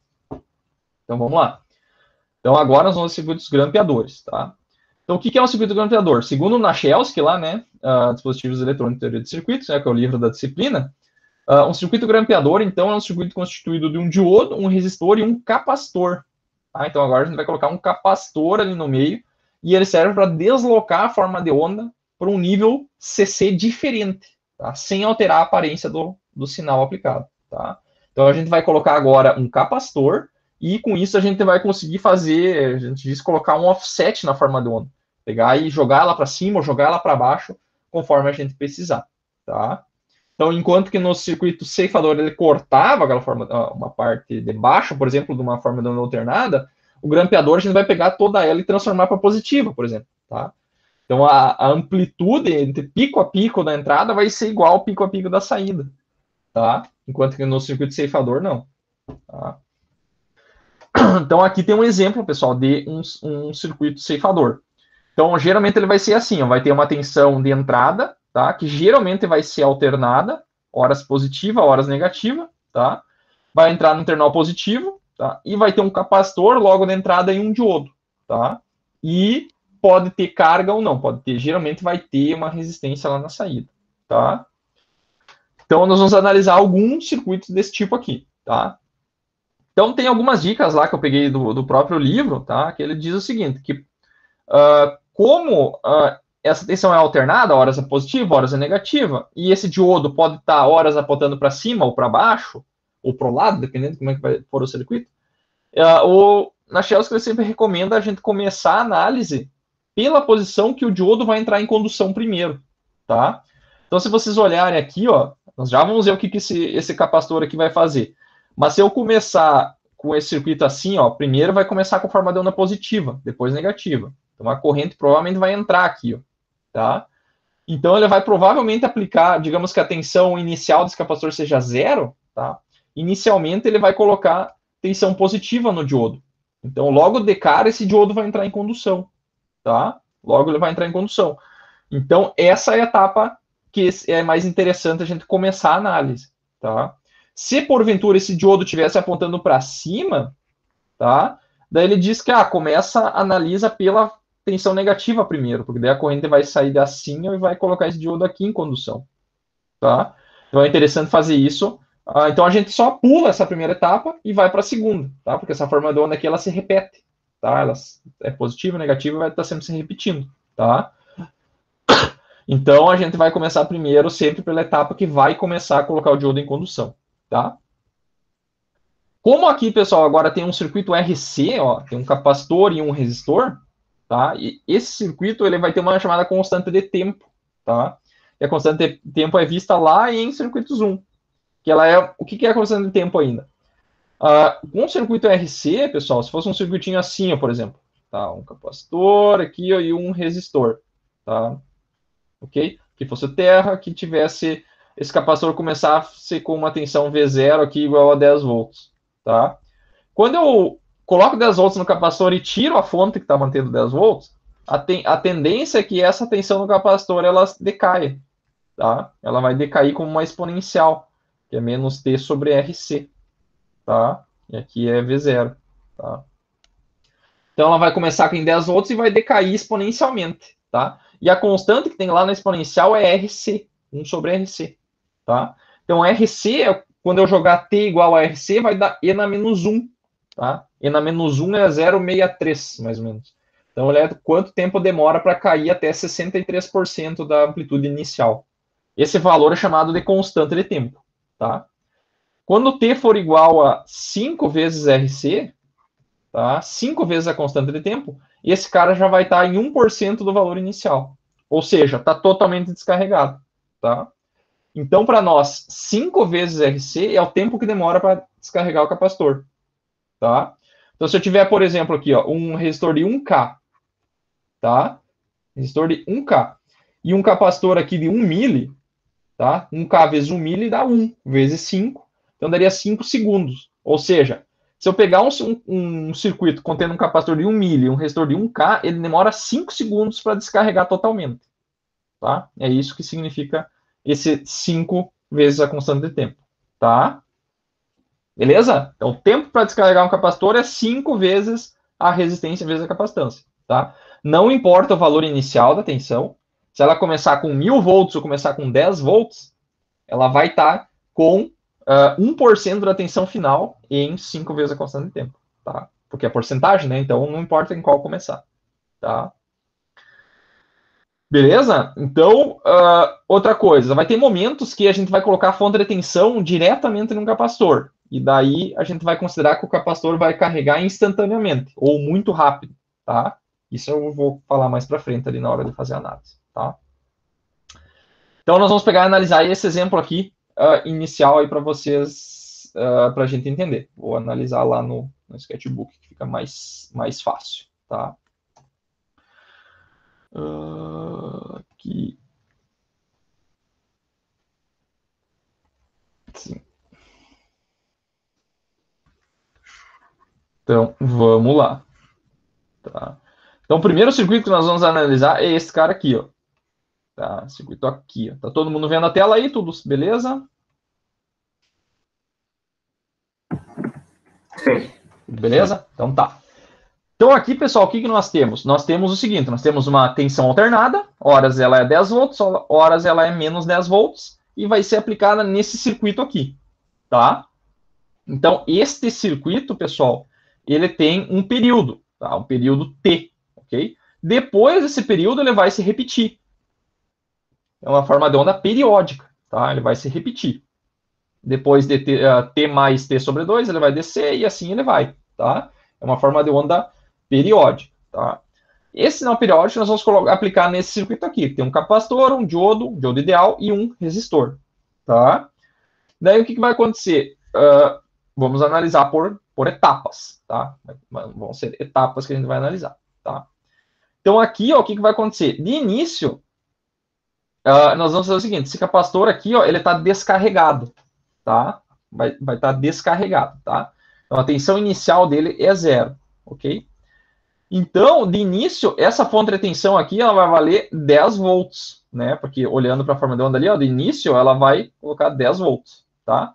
Então vamos lá. Então agora nós vamos aos circuitos grampeadores, tá? Então o que é um circuito grampeador? Segundo o Nachelski lá, né, Dispositivos Eletrônicos e Teoria de Circuitos, né, que é o livro da disciplina, um circuito grampeador, então, é um circuito constituído de um diodo, um resistor e um capacitor. Tá? Então agora a gente vai colocar um capacitor ali no meio e ele serve para deslocar a forma de onda para um nível CC diferente, tá? Sem alterar a aparência do sinal aplicado. Tá? Então a gente vai colocar agora um capacitor e com isso a gente vai conseguir fazer, a gente diz, colocar um offset na forma de onda. Pegar e jogar ela para cima ou jogar ela para baixo, conforme a gente precisar. Tá? Então, enquanto que no circuito ceifador ele cortava aquela forma, uma parte de baixo, por exemplo, de uma forma não alternada, o grampeador a gente vai pegar toda ela e transformar para positiva, por exemplo, tá? Então, a amplitude entre pico a pico da entrada vai ser igual ao pico a pico da saída, tá? Enquanto que no circuito ceifador, não. Tá? Então, aqui tem um exemplo, pessoal, de um circuito ceifador. Então, geralmente ele vai ser assim, ó, vai ter uma tensão de entrada, tá? Que geralmente vai ser alternada, horas positiva, horas negativa, tá? Vai entrar no terminal positivo, tá? E vai ter um capacitor logo na entrada e um diodo, tá? E pode ter carga ou não, pode ter, geralmente vai ter uma resistência lá na saída, tá? Então, nós vamos analisar alguns circuitos desse tipo aqui, tá? Então, tem algumas dicas lá que eu peguei do próprio livro, tá? Que ele diz o seguinte, que como essa tensão é alternada, horas é positiva, horas é negativa, e esse diodo pode estar horas apontando para cima ou para baixo, ou para o lado, dependendo de como é que vai for o circuito, na Shellsky ele sempre recomenda a gente começar a análise pela posição que o diodo vai entrar em condução primeiro, tá? Então, se vocês olharem aqui, ó, nós já vamos ver o que esse capacitor aqui vai fazer. Mas se eu começar com esse circuito assim, ó, primeiro vai começar com forma de onda positiva, depois negativa. Então, a corrente provavelmente vai entrar aqui, ó, tá? Então, ele vai provavelmente aplicar, digamos que a tensão inicial desse capacitor seja zero, tá? Inicialmente, ele vai colocar tensão positiva no diodo. Então, logo de cara, esse diodo vai entrar em condução, tá? Logo ele vai entrar em condução. Então, essa é a etapa que é mais interessante a gente começar a análise, tá? Se porventura esse diodo estivesse apontando para cima, tá? Daí ele diz que analisa pela tensão negativa primeiro, porque daí a corrente vai sair da assim e vai colocar esse diodo aqui em condução, tá? Então é interessante fazer isso. Então a gente só pula essa primeira etapa e vai para a segunda, tá? Porque essa forma de onda aqui ela se repete, tá? Ela é positiva, negativa, vai estar sempre se repetindo, tá? Então a gente vai começar primeiro sempre pela etapa que vai começar a colocar o diodo em condução, tá? Como aqui, pessoal, agora tem um circuito RC, ó, tem um capacitor e um resistor, tá? E esse circuito ele vai ter uma chamada constante de tempo, tá? E a constante de tempo é vista lá em circuito zoom, que ela é o que é a constante de tempo ainda? Com o circuito RC, pessoal, se fosse um circuitinho assim, ó, por exemplo, tá? Um capacitor aqui ó, e um resistor, tá? Ok? Que fosse terra, que tivesse esse capacitor começasse com uma tensão V0 aqui igual a 10 volts, tá? Quando eu coloco 10 volts no capacitor e tiro a fonte que está mantendo 10 volts, a tendência é que essa tensão no capacitor ela decaia, tá? Ela vai decair como uma exponencial, que é menos T sobre RC, tá? E aqui é V0, tá? Então ela vai começar com 10 volts e vai decair exponencialmente, tá? E a constante que tem lá na exponencial é RC, 1 sobre RC, tá? Então RC, quando eu jogar T igual a RC, vai dar E na menos 1, tá? E na menos 1 é 0,63, mais ou menos. Então, quanto tempo demora para cair até 63% da amplitude inicial. Esse valor é chamado de constante de tempo, tá? Quando T for igual a 5 vezes RC, tá? 5 vezes a constante de tempo, esse cara já vai estar em 1% do valor inicial. Ou seja, está totalmente descarregado, tá? Então, para nós, 5 vezes RC é o tempo que demora para descarregar o capacitor, tá? Então, se eu tiver, por exemplo, aqui, ó, um resistor de 1K, tá? Resistor de 1K. E um capacitor aqui de 1 mili, tá? 1K vezes 1 mili dá 1 vezes 5. Então, daria 5 segundos. Ou seja, se eu pegar um circuito contendo um capacitor de 1 mili e um resistor de 1K, ele demora 5 segundos para descarregar totalmente, tá? É isso que significa esse 5 vezes a constante de tempo, tá? Beleza? Então, o tempo para descarregar um capacitor é 5 vezes a resistência vezes a capacitância, tá? Não importa o valor inicial da tensão, se ela começar com 1000 volts ou começar com 10 volts, ela vai estar com 1% da tensão final em 5 vezes a constante de tempo, tá? Porque é porcentagem, né? Então, não importa em qual começar, tá? Beleza? Então, outra coisa, vai ter momentos que a gente vai colocar a fonte de tensão diretamente no capacitor. E daí a gente vai considerar que o capacitor vai carregar instantaneamente, ou muito rápido, tá? Isso eu vou falar mais para frente ali na hora de fazer a análise, tá? Então, nós vamos pegar e analisar esse exemplo aqui, inicial aí para vocês, para a gente entender. Vou analisar lá no sketchbook, que fica mais fácil, tá? Aqui. Sim. Então, vamos lá. Tá? Então, o primeiro circuito que nós vamos analisar é esse cara aqui, ó. Tá? Circuito aqui, ó. Tá todo mundo vendo a tela aí? Tudo beleza? Sim. Beleza? Então tá. Então aqui, pessoal, o que nós temos? Nós temos o seguinte, nós temos uma tensão alternada, horas ela é 10 volts, horas ela é menos 10 volts, e vai ser aplicada nesse circuito aqui, tá? Então, este circuito, pessoal, ele tem um período, tá? Um período T, ok? Depois desse período, ele vai se repetir. É uma forma de onda periódica, tá? Ele vai se repetir. Depois de T mais T sobre 2, ele vai descer e assim ele vai, tá? É uma forma de onda periódica, tá? Esse sinal periódico nós vamos aplicar nesse circuito aqui. Tem um capacitor, um diodo ideal e um resistor, tá? Daí o que vai acontecer? Vamos analisar por etapas, tá? Vão ser etapas que a gente vai analisar, tá? Então aqui, ó, o que vai acontecer? De início, nós vamos fazer o seguinte, esse capacitor aqui, ó, ele está descarregado, tá? Vai estar descarregado, tá? Então a tensão inicial dele é 0, ok? Então, de início, essa fonte de tensão aqui, ela vai valer 10 volts, né? Porque olhando para a forma de onda ali, ó, de início, ela vai colocar 10 volts, tá?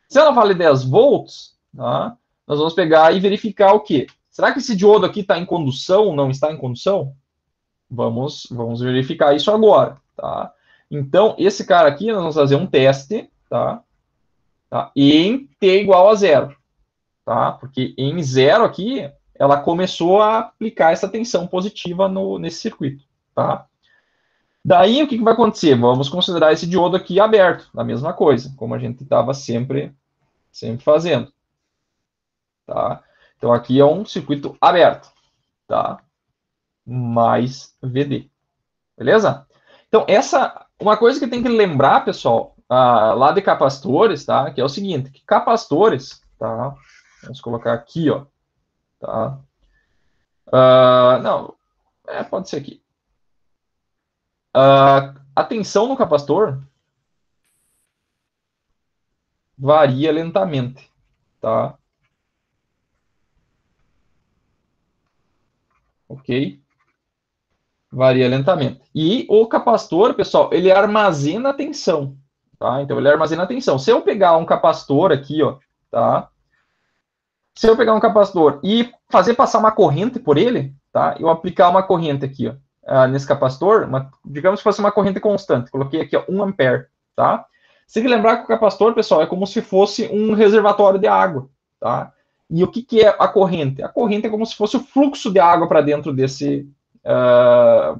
Se ela vale 10 volts, tá? Nós vamos pegar e verificar o quê? Será que esse diodo aqui está em condução ou não está em condução? Vamos verificar isso agora, tá? Então, esse cara aqui, nós vamos fazer um teste, tá? Em T igual a 0, tá? Porque em 0 aqui, ela começou a aplicar essa tensão positiva nesse circuito, tá? Daí, o que vai acontecer? Vamos considerar esse diodo aqui aberto, a mesma coisa, como a gente estava sempre fazendo, tá? Então, aqui é um circuito aberto, tá? Mais VD, beleza? Então, uma coisa que tem que lembrar, pessoal, lá de capacitores, tá? Que é o seguinte, que capacitores, tá? Vamos colocar aqui, ó, tá? Não, pode ser aqui. A tensão no capacitor varia lentamente, tá? Ok? Varia lentamente. E o capacitor, pessoal, ele armazena a tensão, tá? Então, ele armazena a tensão. Se eu pegar um capacitor aqui, ó, tá? Se eu pegar um capacitor e fazer passar uma corrente por ele, tá? Eu aplicar uma corrente aqui, ó, nesse capacitor, digamos que fosse uma corrente constante. Coloquei aqui, ó, 1 ampere, tá? Você tem que lembrar que o capacitor, pessoal, é como se fosse um reservatório de água, tá? E o que é a corrente? A corrente é como se fosse o fluxo de água para dentro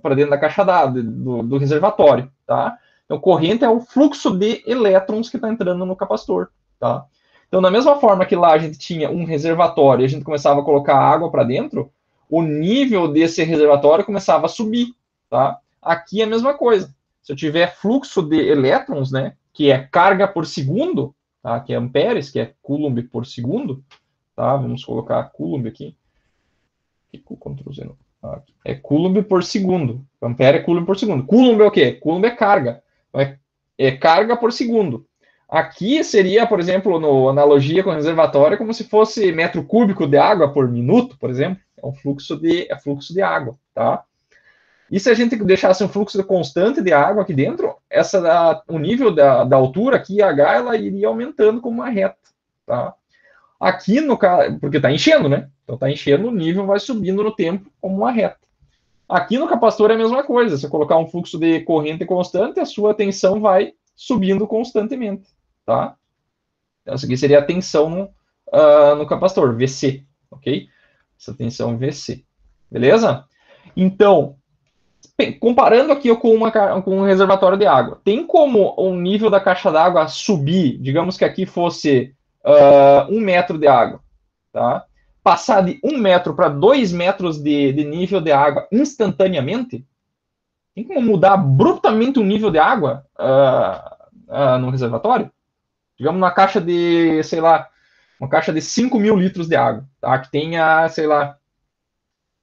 para dentro da caixa d'água, do reservatório, tá? Então, corrente é o fluxo de elétrons que está entrando no capacitor, tá? Então, da mesma forma que lá a gente tinha um reservatório e a gente começava a colocar água para dentro, o nível desse reservatório começava a subir, tá? Aqui é a mesma coisa. Se eu tiver fluxo de elétrons, né, que é carga por segundo, tá? Que é amperes, que é coulomb por segundo, tá? Vamos colocar coulomb aqui. Ctrl Z. É coulomb por segundo. Ampere é coulomb por segundo. Coulomb é o quê? Coulomb é carga. É carga por segundo. Aqui seria, por exemplo, no analogia com o reservatório, como se fosse metro cúbico de água por minuto, por exemplo. É um fluxo de água, tá? E se a gente deixasse um fluxo constante de água aqui dentro, o nível da altura aqui, H, ela iria aumentando como uma reta, tá? Aqui, no caso, porque está enchendo, né? Então está enchendo, o nível vai subindo no tempo como uma reta. Aqui no capacitor é a mesma coisa. Se eu colocar um fluxo de corrente constante, a sua tensão vai subindo constantemente, tá? Então, isso aqui seria a tensão no capacitor, VC, ok? Essa tensão VC, beleza? Então, comparando aqui com um reservatório de água, tem como o nível da caixa d'água subir, digamos que aqui fosse 1 metro de água, tá? Passar de 1 metro para 2 metros de nível de água instantaneamente? Tem como mudar abruptamente o nível de água no reservatório? Digamos, uma caixa de, sei lá, uma caixa de 5.000 litros de água, tá? Que tenha, sei lá,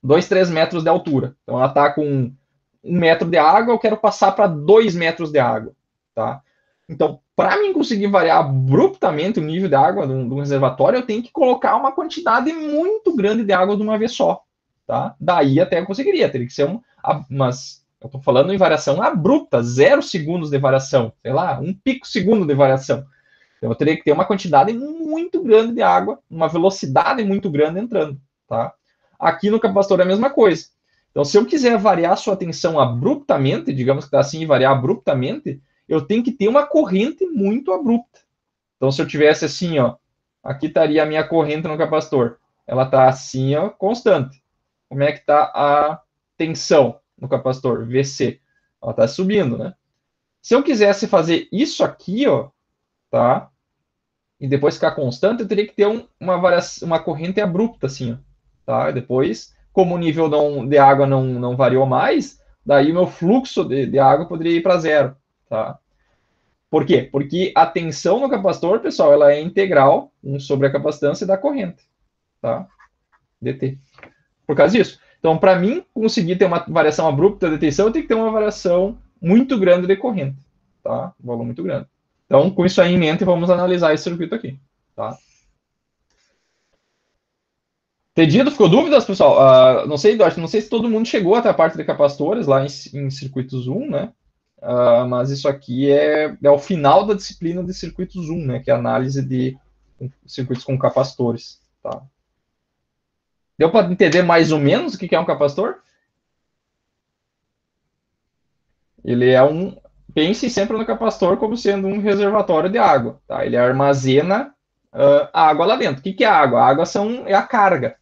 2, 3 metros de altura. Então, ela está com 1 metro de água, eu quero passar para 2 metros de água, tá? Então, para mim conseguir variar abruptamente o nível de água de um reservatório, eu tenho que colocar uma quantidade muito grande de água de uma vez só, tá? Daí até eu conseguiria, teria que ser mas eu estou falando em variação abrupta, 0 segundos de variação, sei lá, 1 pico segundo de variação. Então, eu teria que ter uma quantidade muito grande de água, uma velocidade muito grande entrando, tá? Aqui no capacitor é a mesma coisa. Então, se eu quiser variar a sua tensão abruptamente, digamos que está assim, variar abruptamente, eu tenho que ter uma corrente muito abrupta. Então, se eu tivesse assim, ó, aqui estaria a minha corrente no capacitor. Ela está assim, ó, constante. Como é que está a tensão no capacitor? VC. Ela está subindo, né? Se eu quisesse fazer isso aqui, ó, tá? E depois ficar constante, eu teria que ter uma corrente abrupta, assim, ó, tá? E depois, como o nível de água não variou mais, daí o meu fluxo de água poderia ir para zero, tá? Por quê? Porque a tensão no capacitor, pessoal, ela é integral sobre a capacitância da corrente, tá? DT. Por causa disso. Então, para mim conseguir ter uma variação abrupta de tensão, eu tenho que ter uma variação muito grande de corrente, tá? Um valor muito grande. Então, com isso aí em mente, vamos analisar esse circuito aqui, tá? Entendido? Ficou dúvidas, pessoal? Não sei se todo mundo chegou até a parte de capacitores lá em circuitos 1, né? Mas isso aqui é o final da disciplina de circuitos 1, né? Que é a análise de circuitos com capacitores, tá? Deu para entender mais ou menos o que é um capacitor? Ele é pense sempre no capacitor como sendo um reservatório de água, tá? Ele armazena a água lá dentro. O que é a água? A água é a carga,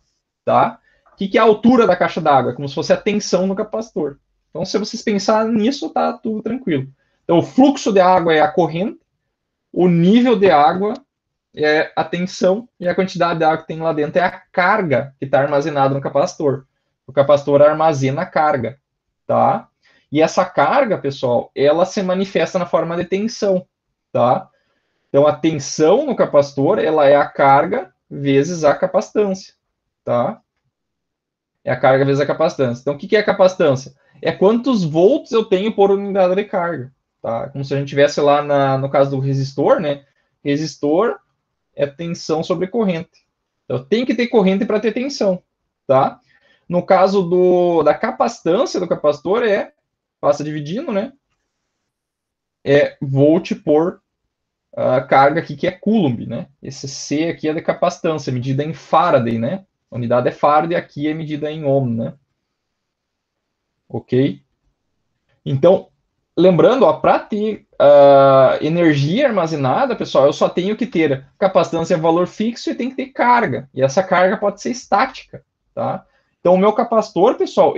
tá? O que é a altura da caixa d'água? É como se fosse a tensão no capacitor. Então, se vocês pensarem nisso, tá tudo tranquilo. Então, o fluxo de água é a corrente, o nível de água é a tensão e a quantidade de água que tem lá dentro é a carga que está armazenada no capacitor. O capacitor armazena a carga, tá? E essa carga, pessoal, ela se manifesta na forma de tensão, tá? Então, a tensão no capacitor, ela é a carga vezes a capacitância, tá? É a carga vezes a capacitância. Então, o que é a capacitância? É quantos volts eu tenho por unidade de carga, tá? Como se a gente tivesse lá no caso do resistor, né? Resistor é tensão sobre corrente. Então, tem que ter corrente para ter tensão, tá? No caso da capacitância do capacitor, passa dividindo, né? É volt por carga aqui, que é Coulomb, né? Esse C aqui é de capacitância, medida em Faraday, né? A unidade é Faraday, aqui é medida em ohm, né? Ok? Então, lembrando, para ter energia armazenada, pessoal, eu só tenho que ter capacitância valor fixo e tem que ter carga. E essa carga pode ser estática, tá? Então, o meu capacitor, pessoal,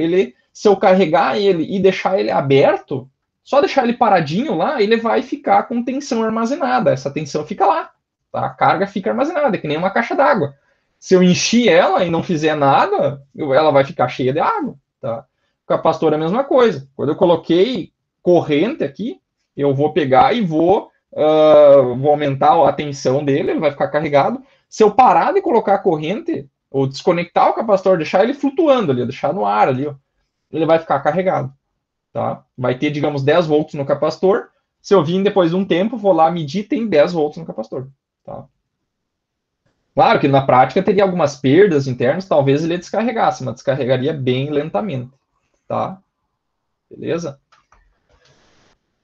se eu carregar ele e deixar ele aberto, só deixar ele paradinho lá, ele vai ficar com tensão armazenada. Essa tensão fica lá, tá? A carga fica armazenada, que nem uma caixa d'água. Se eu encher ela e não fizer nada, ela vai ficar cheia de água, tá? O capacitor é a mesma coisa. Quando eu coloquei corrente aqui, eu vou pegar e vou aumentar a tensão dele, ele vai ficar carregado. Se eu parar de colocar a corrente, ou desconectar o capacitor, deixar ele flutuando ali, deixar no ar ali, ó, ele vai ficar carregado, tá? Vai ter, digamos, 10 volts no capacitor. Se eu vir depois de um tempo, vou lá medir, tem 10 volts no capacitor, tá? Claro que na prática teria algumas perdas internas, talvez ele descarregasse, mas descarregaria bem lentamente, tá? Beleza?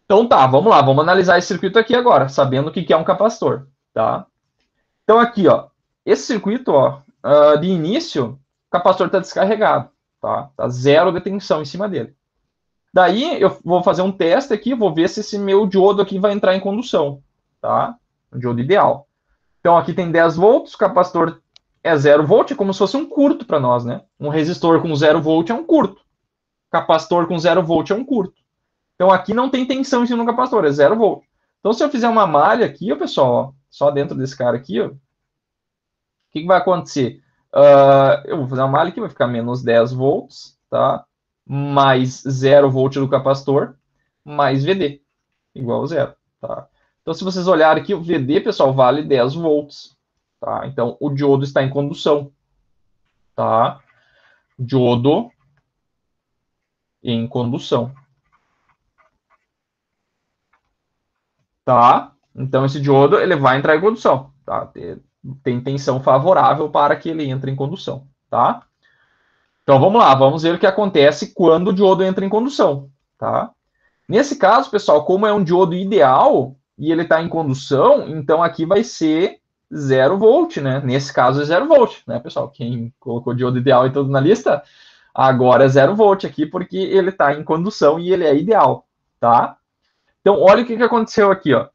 Então tá, vamos lá, vamos analisar esse circuito aqui agora, sabendo o que é um capacitor, tá? Então aqui, ó, esse circuito, ó, de início, o capacitor está descarregado, tá? Tá zero de tensão em cima dele. Daí eu vou fazer um teste aqui, vou ver se esse meu diodo aqui vai entrar em condução, tá? O diodo ideal. Então aqui tem 10 volts, o capacitor é 0 volt, é como se fosse um curto para nós, né? Um resistor com 0 volt é um curto. Capacitor com 0 volt é um curto. Então aqui não tem tensão em cima do capacitor, é 0 volt. Então se eu fizer uma malha aqui, ó, pessoal, ó, só dentro desse cara aqui, ó, o que vai acontecer? Eu vou fazer uma malha aqui, vai ficar menos 10 volts, tá? mais 0 volt do capacitor, mais VD, igual a 0, tá? Então, se vocês olharem aqui, o VD, pessoal, vale 10 volts, tá? Então, o diodo está em condução, tá? Diodo em condução, tá? Então, esse diodo, ele vai entrar em condução, tá? Tem tensão favorável para que ele entre em condução, tá? Então, vamos lá, vamos ver o que acontece quando o diodo entra em condução, tá? Nesse caso, pessoal, como é um diodo ideal e ele está em condução, então aqui vai ser 0 volt, né? Nesse caso é 0 volt, né, pessoal? Quem colocou diodo ideal e tudo na lista, agora é 0 volt aqui porque ele está em condução e ele é ideal, tá? Então, olha o que aconteceu aqui, ó.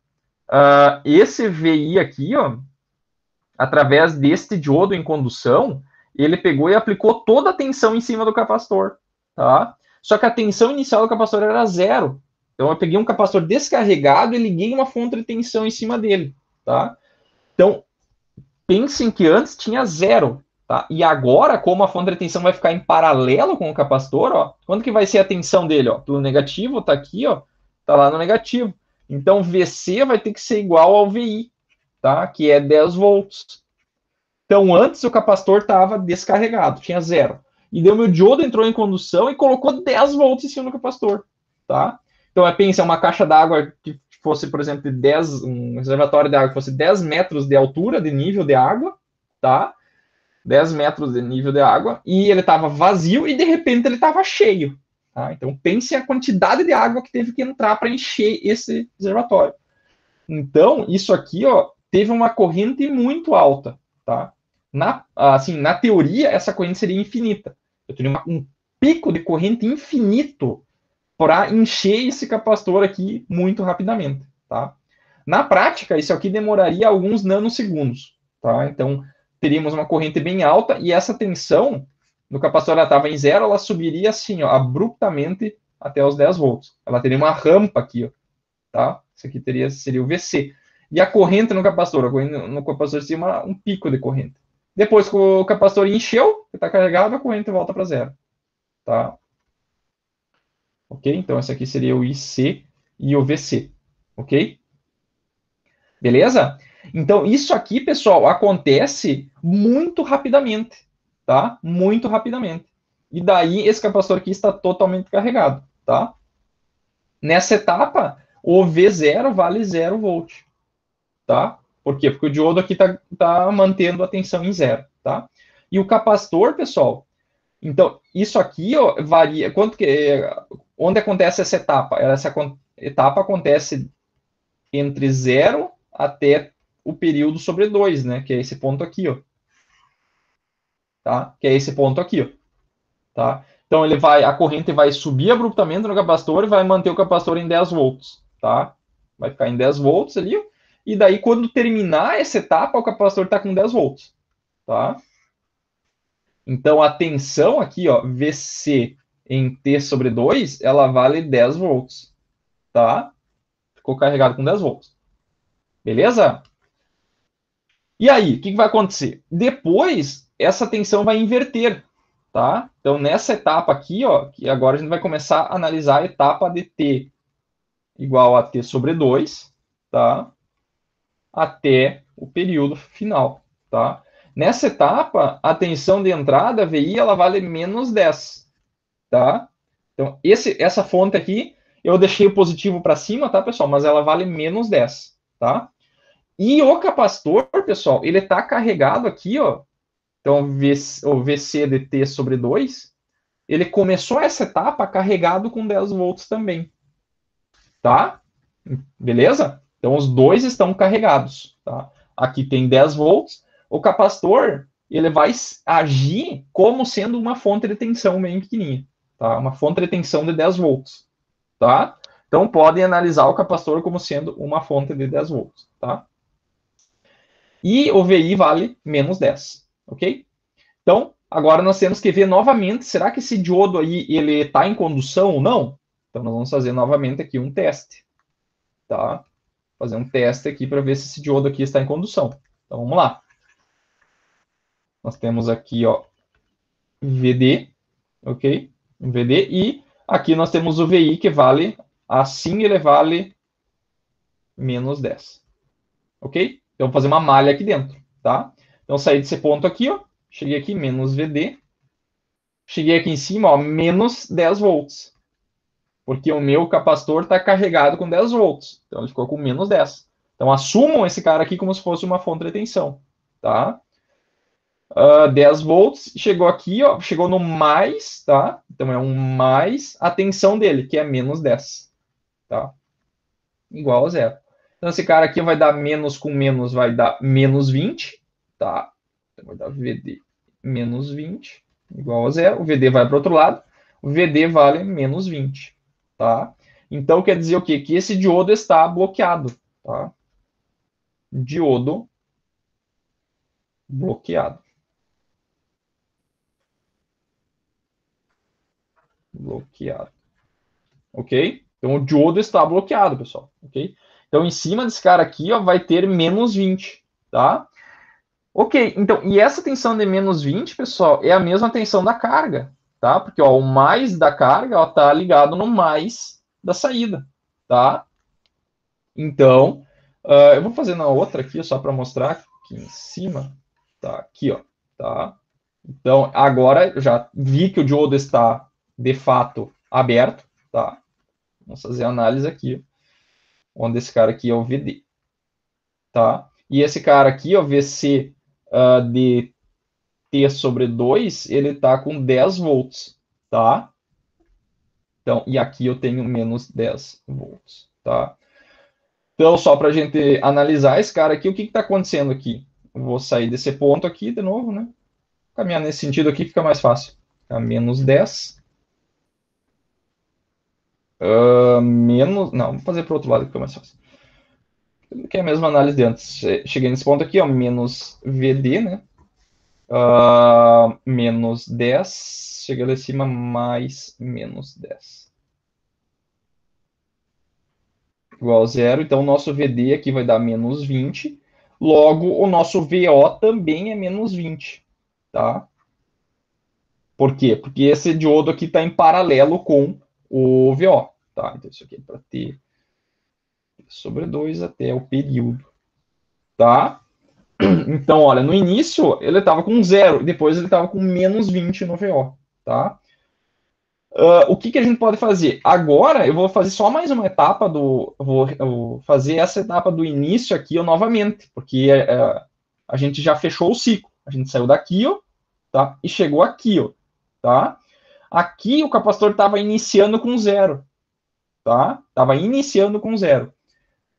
Esse VI aqui, ó, através deste diodo em condução, ele pegou e aplicou toda a tensão em cima do capacitor, tá? Só que a tensão inicial do capacitor era 0. Então eu peguei um capacitor descarregado e liguei uma fonte de tensão em cima dele, tá? Então, pensem que antes tinha 0, tá? E agora, como a fonte de tensão vai ficar em paralelo com o capacitor, ó, quanto que vai ser a tensão dele, ó? Do negativo tá aqui, ó, tá lá no negativo. Então, VC vai ter que ser igual ao VI, tá? Que é 10 volts. Então, antes o capacitor estava descarregado, tinha 0. E daí o meu diodo entrou em condução e colocou 10 volts em cima do capacitor, tá? Então, pensa, uma caixa d'água que fosse, por exemplo, um reservatório de água que fosse 10 metros de altura, de nível de água, tá? 10 metros de nível de água, e ele estava vazio e, de repente, ele estava cheio, tá? Então, pense a quantidade de água que teve que entrar para encher esse reservatório. Então, isso aqui, ó, teve uma corrente muito alta, tá? Na teoria, essa corrente seria infinita. Eu teria um pico de corrente infinito para encher esse capacitor aqui muito rapidamente, tá? Na prática, isso aqui demoraria alguns nanosegundos, tá? Então, teríamos uma corrente bem alta e essa tensão no capacitor ela estava em 0, ela subiria assim, ó, abruptamente até os 10 volts. Ela teria uma rampa aqui, ó, tá? Isso aqui seria o VC. E a corrente no capacitor, no capacitor seria um pico de corrente. Depois que o capacitor encheu, que está carregado, a corrente volta para 0, tá? Ok? Então, esse aqui seria o IC e o VC, ok? Beleza? Então, isso aqui, pessoal, acontece muito rapidamente, tá? Muito rapidamente. E daí, esse capacitor aqui está totalmente carregado, tá? Nessa etapa, o V0 vale 0 volt, tá? Por quê? Porque o diodo aqui tá mantendo a tensão em 0, tá? E o capacitor, pessoal, então, isso aqui, ó, varia, onde acontece essa etapa? Essa etapa acontece entre 0 até o período sobre 2, né? Que é esse ponto aqui, ó. Tá? Que é esse ponto aqui, ó. Tá? Então, a corrente vai subir abruptamente no capacitor e vai manter o capacitor em 10 volts, tá? Vai ficar em 10 volts ali, ó. E daí, quando terminar essa etapa, o capacitor está com 10 volts, tá? Então, a tensão aqui, ó, VC em T sobre 2, ela vale 10 volts, tá? Ficou carregado com 10 volts. Beleza? E aí, o que vai acontecer? Depois, essa tensão vai inverter, tá? Então, nessa etapa aqui, ó, que agora a gente vai começar a analisar a etapa de T igual a T sobre 2, tá? Até o período final, tá? Nessa etapa, a tensão de entrada, VI, ela vale menos 10, tá? Então, essa fonte aqui, eu deixei o positivo para cima, tá, pessoal? Mas ela vale menos 10, tá? E o capacitor, pessoal, ele está carregado aqui, ó. Então, o VC de T sobre 2, ele começou essa etapa carregado com 10 volts também, tá? Beleza? Então, os dois estão carregados, tá? Aqui tem 10 volts. O capacitor, ele vai agir como sendo uma fonte de tensão bem pequenininha, tá? Uma fonte de tensão de 10 volts, tá? Então, podem analisar o capacitor como sendo uma fonte de 10 volts, tá? E o VI vale menos 10, ok? Então, agora nós temos que ver novamente, será que esse diodo aí, ele está em condução ou não? Então, nós vamos fazer novamente aqui um teste, tá? Fazer um teste aqui para ver se esse diodo aqui está em condução. Então, vamos lá. Nós temos aqui, ó, VD, ok? Um VD. E aqui nós temos o VI, que vale, assim ele vale menos 10. Ok? Então, vou fazer uma malha aqui dentro, tá? Então, saí desse ponto aqui, ó. Cheguei aqui, menos VD. Cheguei aqui em cima, ó, menos 10 volts. Porque o meu capacitor está carregado com 10 volts. Então, ele ficou com menos 10. Então, assumam esse cara aqui como se fosse uma fonte de tensão, tá? 10 volts, chegou aqui, ó, chegou no mais, tá? Então, é um mais a tensão dele, que é menos 10, tá? Igual a zero. Então, esse cara aqui vai dar menos com menos, vai dar menos 20, tá? Então, vai dar VD menos 20, igual a zero. O VD vai para o outro lado. O VD vale menos 20, tá? Então, quer dizer o quê? Que esse diodo está bloqueado, tá? Diodo bloqueado. Bloqueado. Ok? Então, o diodo está bloqueado, pessoal. Ok? Então, em cima desse cara aqui, ó, vai ter menos 20, tá? Ok, então, e essa tensão de menos 20, pessoal, é a mesma tensão da carga, tá? Porque, ó, o mais da carga, ó, tá ligado no mais da saída, tá? Então, eu vou fazer na outra aqui, só para mostrar aqui em cima, tá? Aqui, ó, tá? Então, agora eu já vi que o diodo está, de fato, aberto, tá? Vamos fazer a análise aqui, onde esse cara aqui é o VD, tá? E esse cara aqui, ó, VC de T sobre 2, ele está com 10 volts, tá? Então, e aqui eu tenho menos 10 volts, tá? Então, só para a gente analisar esse cara aqui, o que está acontecendo aqui? Eu vou sair desse ponto aqui de novo, né? Caminhar nesse sentido aqui fica mais fácil. Tá? Menos 10. Menos... Não, vou fazer para o outro lado que fica mais fácil. Que é a mesma análise de antes. Cheguei nesse ponto aqui, ó, menos VD, né? Menos 10. Cheguei lá em cima, mais menos 10. Igual a zero. Então, o nosso VD aqui vai dar menos 20. Logo, o nosso VO também é menos 20. Tá? Por quê? Porque esse diodo aqui está em paralelo com o VO. Tá? Então, isso aqui é para T sobre 2 até o período. Tá? Então, olha, no início ele estava com zero, depois ele estava com menos 20 no VO. Tá? O que a gente pode fazer? Agora eu vou fazer só mais uma etapa do. Eu vou fazer essa etapa do início aqui ó, novamente, porque a gente já fechou o ciclo. A gente saiu daqui, ó, tá? E chegou aqui, ó, tá? Aqui o capacitor estava iniciando com zero, tá? Estava iniciando com zero.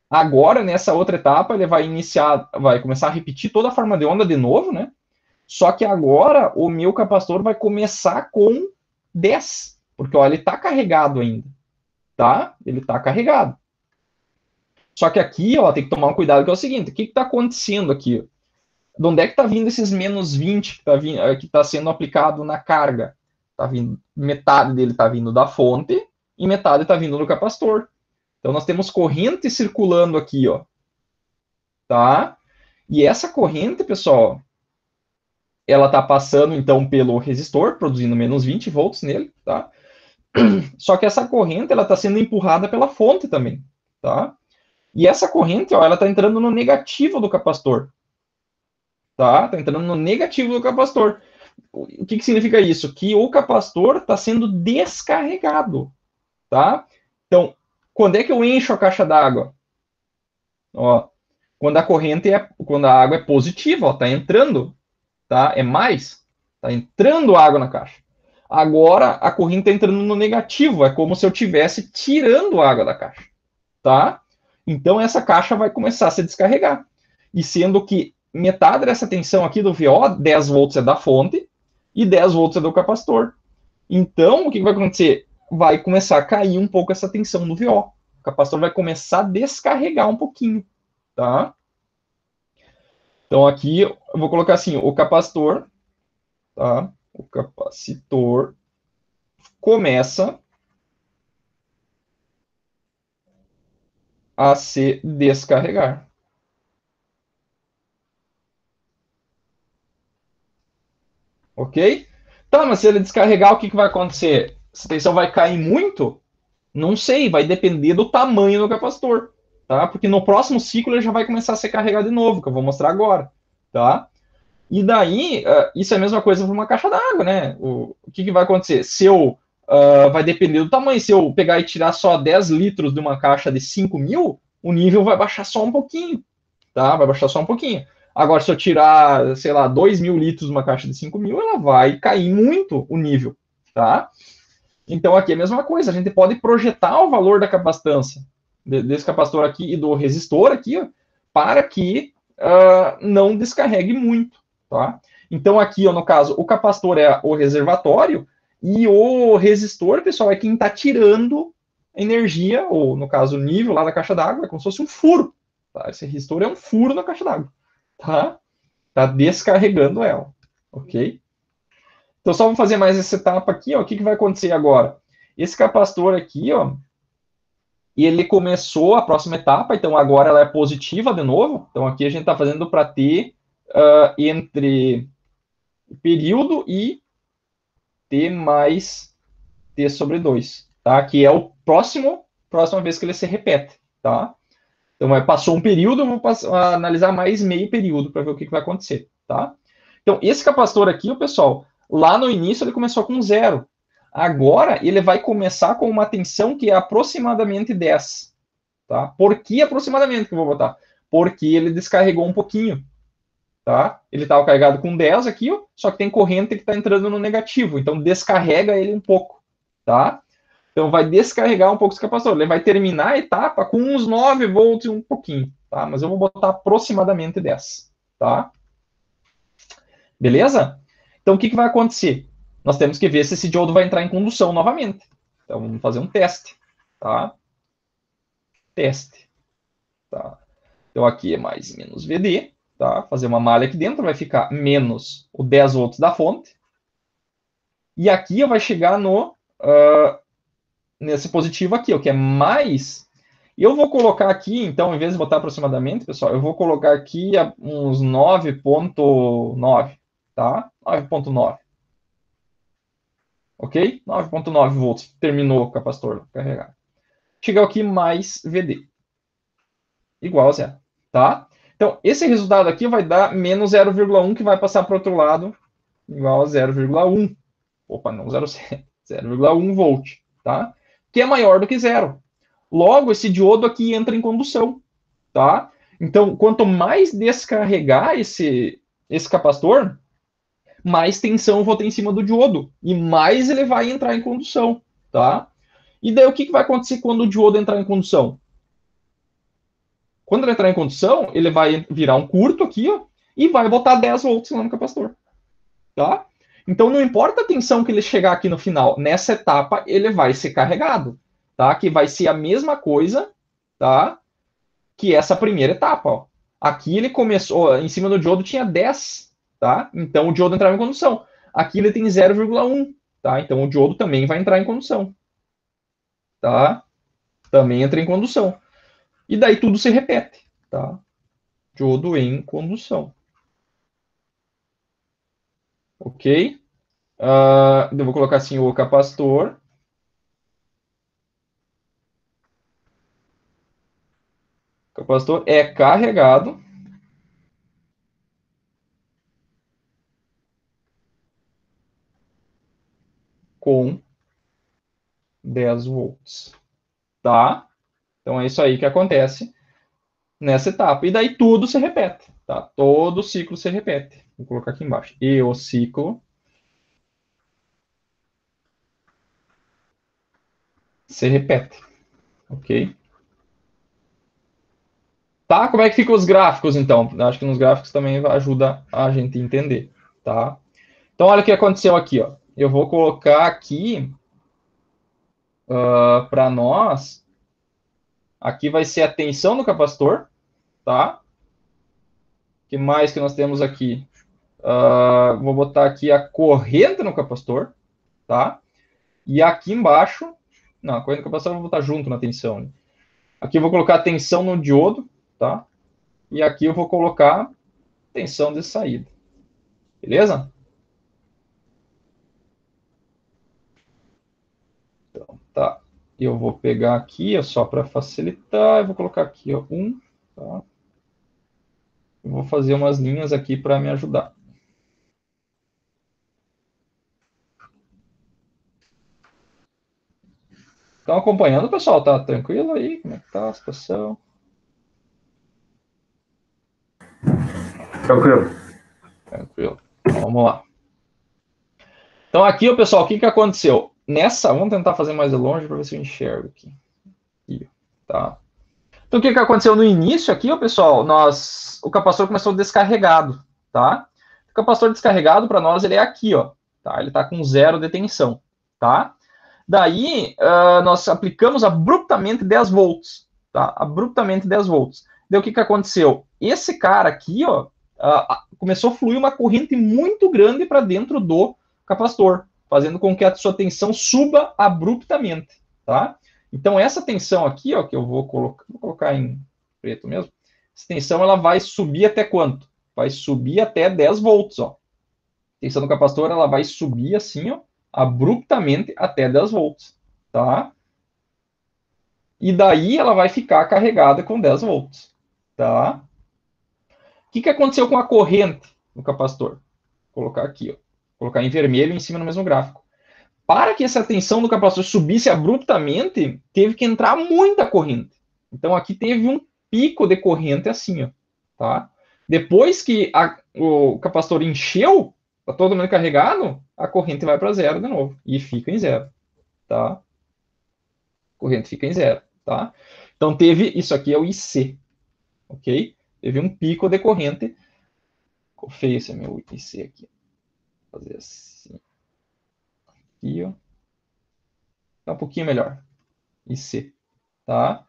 Agora, nessa outra etapa, ele vai iniciar, vai começar a repetir toda a forma de onda de novo, né? Só que agora o meu capacitor vai começar com 10. Porque, ó, ele está carregado ainda, tá? Ele está carregado. Só que aqui, ó, tem que tomar um cuidado, que é o seguinte, o que está acontecendo aqui? De onde é que está vindo esses menos 20 que está sendo aplicado na carga? Tá vindo, metade dele está vindo da fonte e metade está vindo do capacitor. Então, nós temos corrente circulando aqui, ó, tá? E essa corrente, pessoal, ela está passando, então, pelo resistor, produzindo menos 20 volts nele, tá? Só que essa corrente ela está sendo empurrada pela fonte também, tá? E essa corrente, ó, ela está entrando no negativo do capacitor, tá? Está entrando no negativo do capacitor. O que significa isso? Que o capacitor está sendo descarregado, tá? Então, quando é que eu encho a caixa d'água? Ó, quando a água é positiva, ó, tá entrando, tá? É mais, tá entrando água na caixa. Agora a corrente está entrando no negativo, é como se eu estivesse tirando água da caixa, tá? Então essa caixa vai começar a se descarregar. E sendo que metade dessa tensão aqui do VO, 10 volts é da fonte e 10 volts é do capacitor. Então o que vai acontecer? Vai começar a cair um pouco essa tensão do VO. O capacitor vai começar a descarregar um pouquinho, tá? Então aqui eu vou colocar assim, o capacitor, tá? O capacitor começa a se descarregar. Ok? Tá, mas se ele descarregar, o que vai acontecer? essa tensão vai cair muito? Não sei, vai depender do tamanho do capacitor, tá? Porque no próximo ciclo ele já vai começar a ser carregado de novo, que eu vou mostrar agora, tá? E daí, isso é a mesma coisa para uma caixa d'água, né? O que vai acontecer? Se eu, vai depender do tamanho, se eu pegar e tirar só 10 litros de uma caixa de 5.000, o nível vai baixar só um pouquinho, tá? Vai baixar só um pouquinho. Agora, se eu tirar, sei lá, 2.000 litros de uma caixa de 5.000, ela vai cair muito o nível, tá? Então, aqui é a mesma coisa, a gente pode projetar o valor da capacitância desse capacitor aqui e do resistor aqui, ó, para que não descarregue muito, tá? Então, aqui, ó, no caso, o capacitor é o reservatório e o resistor, pessoal, é quem está tirando energia, ou no caso, o nível lá da caixa d'água, é como se fosse um furo, tá? Esse resistor é um furo na caixa d'água, tá? Tá descarregando ela, ok? Então, só vamos fazer mais essa etapa aqui, ó. O que vai acontecer agora? Esse capacitor aqui, ó, e ele começou a próxima etapa, então agora ela é positiva de novo. Então, aqui a gente está fazendo para T entre período e T mais T sobre 2, tá? Que é o próxima vez que ele se repete, tá? Então, passou um período, eu vou analisar mais meio período para ver o que vai acontecer, tá? Então, esse capacitor aqui, pessoal, lá no início ele começou com 0. Agora ele vai começar com uma tensão que é aproximadamente 10. Tá? Por que aproximadamente que eu vou botar? Porque ele descarregou um pouquinho. Tá? Ele estava carregado com 10 aqui, ó, só que tem corrente que está entrando no negativo. Então descarrega ele um pouco. Tá? Então vai descarregar um pouco esse capacitor. Ele vai terminar a etapa com uns 9 volts e um pouquinho. Tá? Mas eu vou botar aproximadamente 10. Tá? Beleza? Então, o que vai acontecer? Nós temos que ver se esse diodo vai entrar em condução novamente. Então, vamos fazer um teste. Tá? Teste. Tá? Então, aqui é mais menos VD. Tá? Fazer uma malha aqui dentro, vai ficar menos o 10 volts da fonte. E aqui vai chegar no nesse positivo aqui, ó, que é mais. E eu vou colocar aqui, então, em vez de botar aproximadamente, pessoal, eu vou colocar aqui uns 9.9, tá? 9.9. Ok? 9.9 volts. Terminou o capacitor carregado. Chega aqui mais VD. Igual a zero. Tá? Então, esse resultado aqui vai dar menos 0,1, que vai passar para o outro lado, igual a 0,1. Opa, não 0,7. 0,1 volt. Tá? Que é maior do que zero. Logo, esse diodo aqui entra em condução. Tá? Então, quanto mais descarregar esse capacitor, mais tensão eu vou ter em cima do diodo. E mais ele vai entrar em condução. Tá? E daí o que vai acontecer quando o diodo entrar em condução? Quando ele entrar em condução, ele vai virar um curto aqui, ó, e vai botar 10 volts lá no capacitor. Tá? Então não importa a tensão que ele chegar aqui no final, nessa etapa ele vai ser carregado, tá? Que vai ser a mesma coisa, tá? Que essa primeira etapa, ó. Aqui ele começou, em cima do diodo tinha 10, tá? Então o diodo entrava em condução. Aqui ele tem 0,1, tá? Então o diodo também vai entrar em condução, tá? Também entra em condução. E daí tudo se repete, tá? Diodo em condução. Ok? Eu vou colocar assim o capacitor. O capacitor é carregado com 10 volts. Tá? Então é isso aí que acontece nessa etapa. E daí tudo se repete. Tá? Todo o ciclo se repete. Vou colocar aqui embaixo. E o ciclo se repete. Ok? Tá? Como é que ficam os gráficos, então? Acho que nos gráficos também ajuda a gente a entender. Tá? Então, olha o que aconteceu aqui. Ó. Eu vou colocar aqui para nós. Aqui vai ser a tensão do capacitor. Tá? O que mais que nós temos aqui? Vou botar aqui a corrente no capacitor. Tá? E aqui embaixo. Não, a corrente do capacitor eu vou botar junto na tensão. Né? Aqui eu vou colocar a tensão no diodo. Tá? E aqui eu vou colocar tensão de saída. Beleza? eu vou pegar aqui, só para facilitar, eu vou colocar aqui, ó, 1, tá? Eu vou fazer umas linhas aqui para me ajudar. Estão acompanhando, pessoal? Tá tranquilo aí? Como é que tá a situação? Tranquilo. Tranquilo. Então, vamos lá. Então, aqui, pessoal, o que aconteceu? Vamos tentar fazer mais de longe para ver se eu enxergo aqui. Tá? Então, o que aconteceu no início aqui, pessoal? O capacitor começou descarregado, tá? O capacitor descarregado, para nós, ele é aqui, ó. Tá? Ele está com 0 de tensão, tá? Daí, nós aplicamos abruptamente 10 volts, tá? Abruptamente 10 volts. Daí, o que aconteceu? Esse cara aqui, ó, começou a fluir uma corrente muito grande para dentro do capacitor, fazendo com que a sua tensão suba abruptamente, tá? Então, essa tensão aqui, ó, que eu vou colocar em preto mesmo, essa tensão ela vai subir até quanto? Vai subir até 10 volts, ó. A tensão do capacitor ela vai subir assim, ó, abruptamente até 10 volts, tá? E daí ela vai ficar carregada com 10 volts, tá? O que aconteceu com a corrente no capacitor? Vou colocar aqui, ó. Vou colocar em vermelho em cima no mesmo gráfico. Para que essa tensão do capacitor subisse abruptamente, teve que entrar muita corrente. Então aqui teve um pico de corrente assim, ó, tá? Depois que o capacitor encheu, está todo mundo carregado, a corrente vai para 0 de novo e fica em 0, tá? A corrente fica em 0, tá? Então teve, isso aqui é o IC, ok? Teve um pico de corrente. Ficou feio esse meu IC aqui. Vou fazer assim. Aqui, ó. Tá um pouquinho melhor. IC, tá?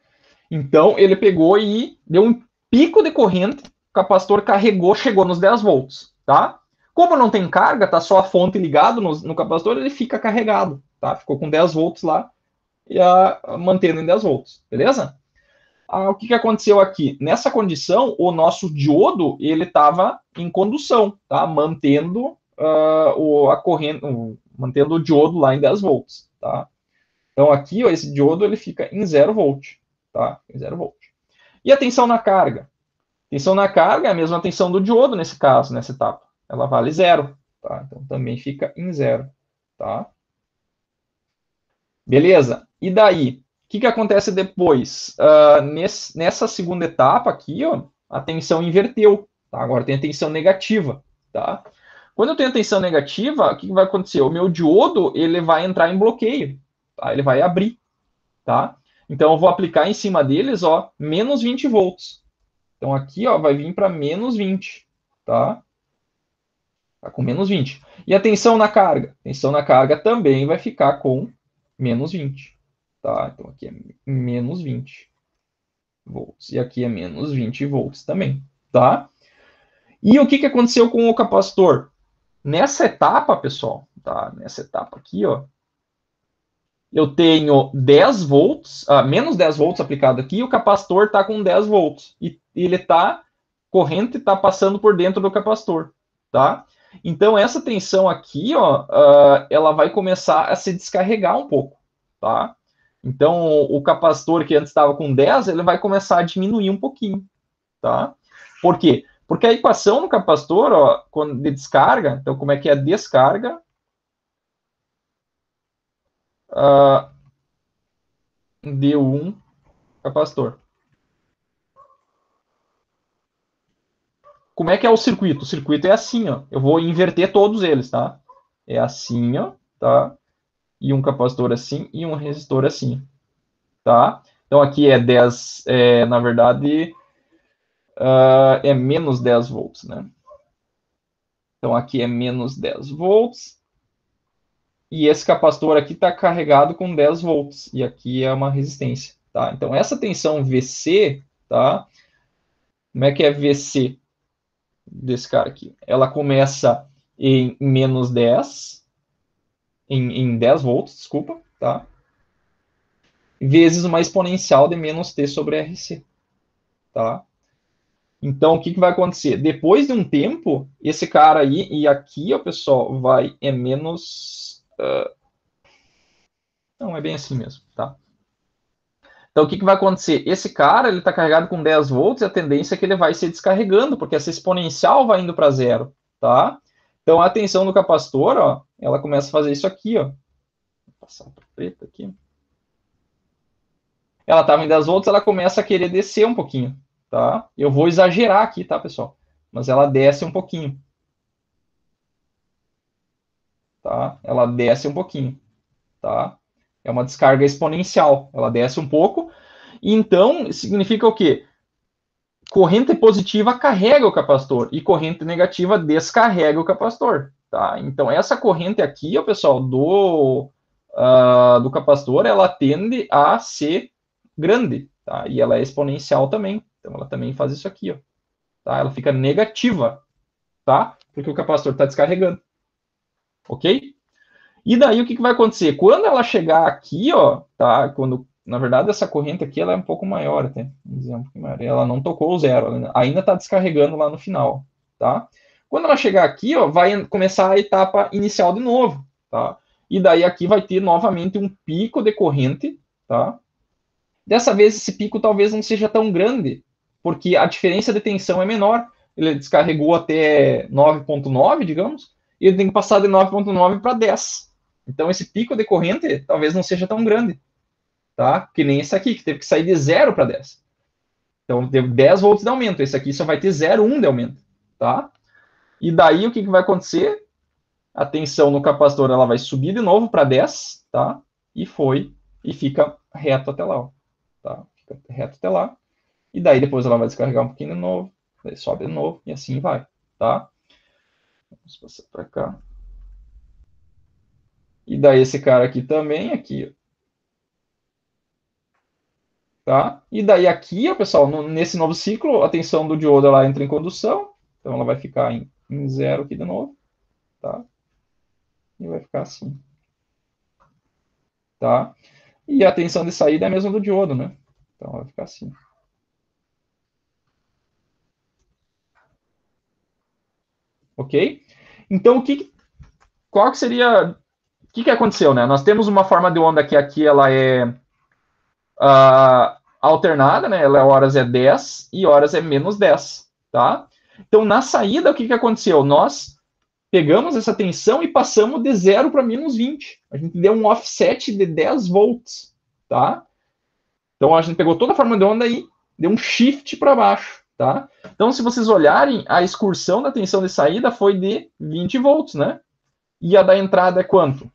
Então, ele pegou e deu um pico de corrente, o capacitor carregou, chegou nos 10 volts, tá? Como não tem carga, tá só a fonte ligada no capacitor, ele fica carregado, tá? Ficou com 10 volts lá, e mantendo em 10 volts, beleza? O que aconteceu aqui? Nessa condição, o nosso diodo, ele estava em condução, tá? Mantendo a corrente, mantendo o diodo lá em 10 volts, tá? Então, aqui, ó, esse diodo, ele fica em 0 volt, tá? Em 0 volt. E a tensão na carga? A tensão na carga é a mesma tensão do diodo, nesse caso, nessa etapa. Ela vale 0, tá? Então, também fica em 0, tá? Beleza? E daí? O que acontece depois? Nessa segunda etapa aqui, ó, a tensão inverteu, tá? Agora tem a tensão negativa, tá? Quando eu tenho a tensão negativa, o que vai acontecer? O meu diodo, ele vai entrar em bloqueio, tá? Ele vai abrir, tá? Então, eu vou aplicar em cima deles, ó, menos 20 volts. Então, aqui, ó, vai vir para menos 20, tá? Tá com menos 20. E a tensão na carga? A tensão na carga também vai ficar com menos 20, tá? Então, aqui é menos 20 volts. E aqui é menos 20 volts também, tá? E o que aconteceu com o capacitor? Nessa etapa, pessoal, tá? Nessa etapa aqui, ó, eu tenho 10 volts, menos 10 volts aplicado aqui, e o capacitor está com 10 volts. E ele está, corrente está passando por dentro do capacitor, tá? Então, essa tensão aqui, ó, ela vai começar a se descarregar um pouco, tá? Então, o capacitor que antes estava com 10, ele vai começar a diminuir um pouquinho, tá? Por quê? Porque a equação no capacitor, ó, quando de descarga, então, como é que é a descarga? D1 capacitor. Como é que é o circuito? O circuito é assim, ó. Eu vou inverter todos eles, tá? É assim, ó, tá? E um capacitor assim e um resistor assim, tá? Então aqui é 10, na verdade, é menos 10 volts, né? Então aqui é menos 10 volts. E esse capacitor aqui está carregado com 10 volts. E aqui é uma resistência, tá? Então essa tensão VC, tá? Como é que é VC desse cara aqui? Ela começa em menos 10, em 10 volts, desculpa, tá? Vezes uma exponencial de menos T sobre RC, tá? Então, o que vai acontecer? Depois de um tempo, esse cara aí, e aqui, ó, pessoal, vai, é menos... não, é bem assim mesmo, tá? Então, o que vai acontecer? Esse cara, ele está carregado com 10 volts e a tendência é que ele vai se descarregando, porque essa exponencial vai indo para zero, tá? Então, a tensão do capacitor, ó, ela começa a fazer isso aqui, ó. Vou passar para preto aqui. Ela estava em 10 volts, ela começa a querer descer um pouquinho, tá? Eu vou exagerar aqui, tá, pessoal? Mas ela desce um pouquinho. Tá? Ela desce um pouquinho, tá? É uma descarga exponencial, ela desce um pouco. Então, significa o quê? Corrente positiva carrega o capacitor e corrente negativa descarrega o capacitor, tá? Então, essa corrente aqui, ó, pessoal, do capacitor, ela tende a ser grande, tá? E ela é exponencial também. Então, ela também faz isso aqui, ó, tá? Ela fica negativa, tá? Porque o capacitor está descarregando, ok? E daí o que vai acontecer? Quando ela chegar aqui, ó, tá? Quando, na verdade, essa corrente aqui ela é um pouco maior, até. Vamos dizer, um pouquinho maior. Ela não tocou o zero, ainda está descarregando lá no final, tá? Quando ela chegar aqui, ó, vai começar a etapa inicial de novo, tá? E daí aqui vai ter novamente um pico de corrente, tá? Dessa vez esse pico talvez não seja tão grande, porque a diferença de tensão é menor. Ele descarregou até 9.9, digamos, e ele tem que passar de 9.9 para 10. Então, esse pico de corrente talvez não seja tão grande, tá? Que nem esse aqui, que teve que sair de 0 para 10. Então, teve 10 volts de aumento. Esse aqui só vai ter 0,1 de aumento, tá? E daí, o que vai acontecer? A tensão no capacitor ela vai subir de novo para 10, tá? E fica reto até lá, ó, tá? Fica reto até lá. E daí, depois ela vai descarregar um pouquinho de novo, daí sobe de novo, e assim vai, tá? Vamos passar para cá. E daí esse cara aqui também, aqui, tá? E daí aqui, ó, pessoal, nesse novo ciclo, a tensão do diodo ela entra em condução, então ela vai ficar em zero aqui de novo, tá? E vai ficar assim, tá? E a tensão de saída é a mesma do diodo, né? Então ela vai ficar assim. Ok? Então, qual que seria... O que aconteceu, né? Nós temos uma forma de onda que aqui ela é alternada, né? Ela horas é 10 e horas é menos 10, tá? Então, na saída, o que aconteceu? Nós pegamos essa tensão e passamos de 0 para menos 20. A gente deu um offset de 10 volts, tá? Então, a gente pegou toda a forma de onda e deu um shift para baixo, tá? Então, se vocês olharem, a excursão da tensão de saída foi de 20 volts, né? E a da entrada é quanto?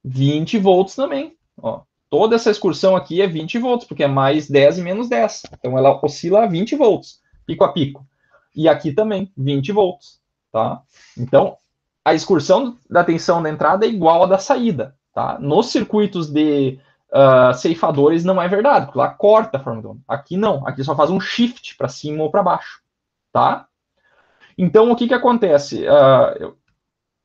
20 volts também, ó. Toda essa excursão aqui é 20 volts, porque é mais 10 e menos 10. Então, ela oscila a 20 volts, pico a pico. E aqui também, 20 volts, tá? Então, a excursão da tensão da entrada é igual à da saída, tá? Nos circuitos de ceifadores não é verdade, porque lá corta a forma de onda. Aqui não, aqui só faz um shift para cima ou para baixo, tá? Então, o que acontece?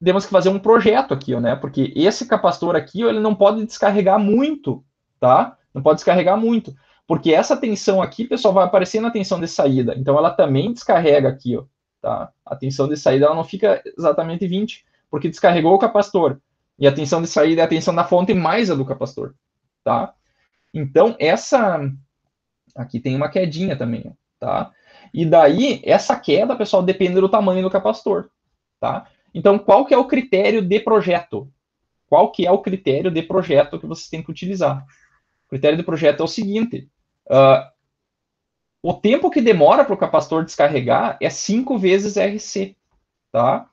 Temos que fazer um projeto aqui, né? Porque esse capacitor aqui, ele não pode descarregar muito, tá? Não pode descarregar muito, porque essa tensão aqui, pessoal, vai aparecer na tensão de saída. Então, ela também descarrega aqui, ó, tá? A tensão de saída, ela não fica exatamente 20, porque descarregou o capacitor. E a tensão de saída é a tensão da fonte mais a do capacitor, tá? Então, aqui tem uma quedinha também, tá? E daí, essa queda, pessoal, depende do tamanho do capacitor, tá? Então, qual que é o critério de projeto? Qual que é o critério de projeto que vocês têm que utilizar? O critério de projeto é o seguinte, o tempo que demora para o capacitor descarregar é 5 vezes RC, tá?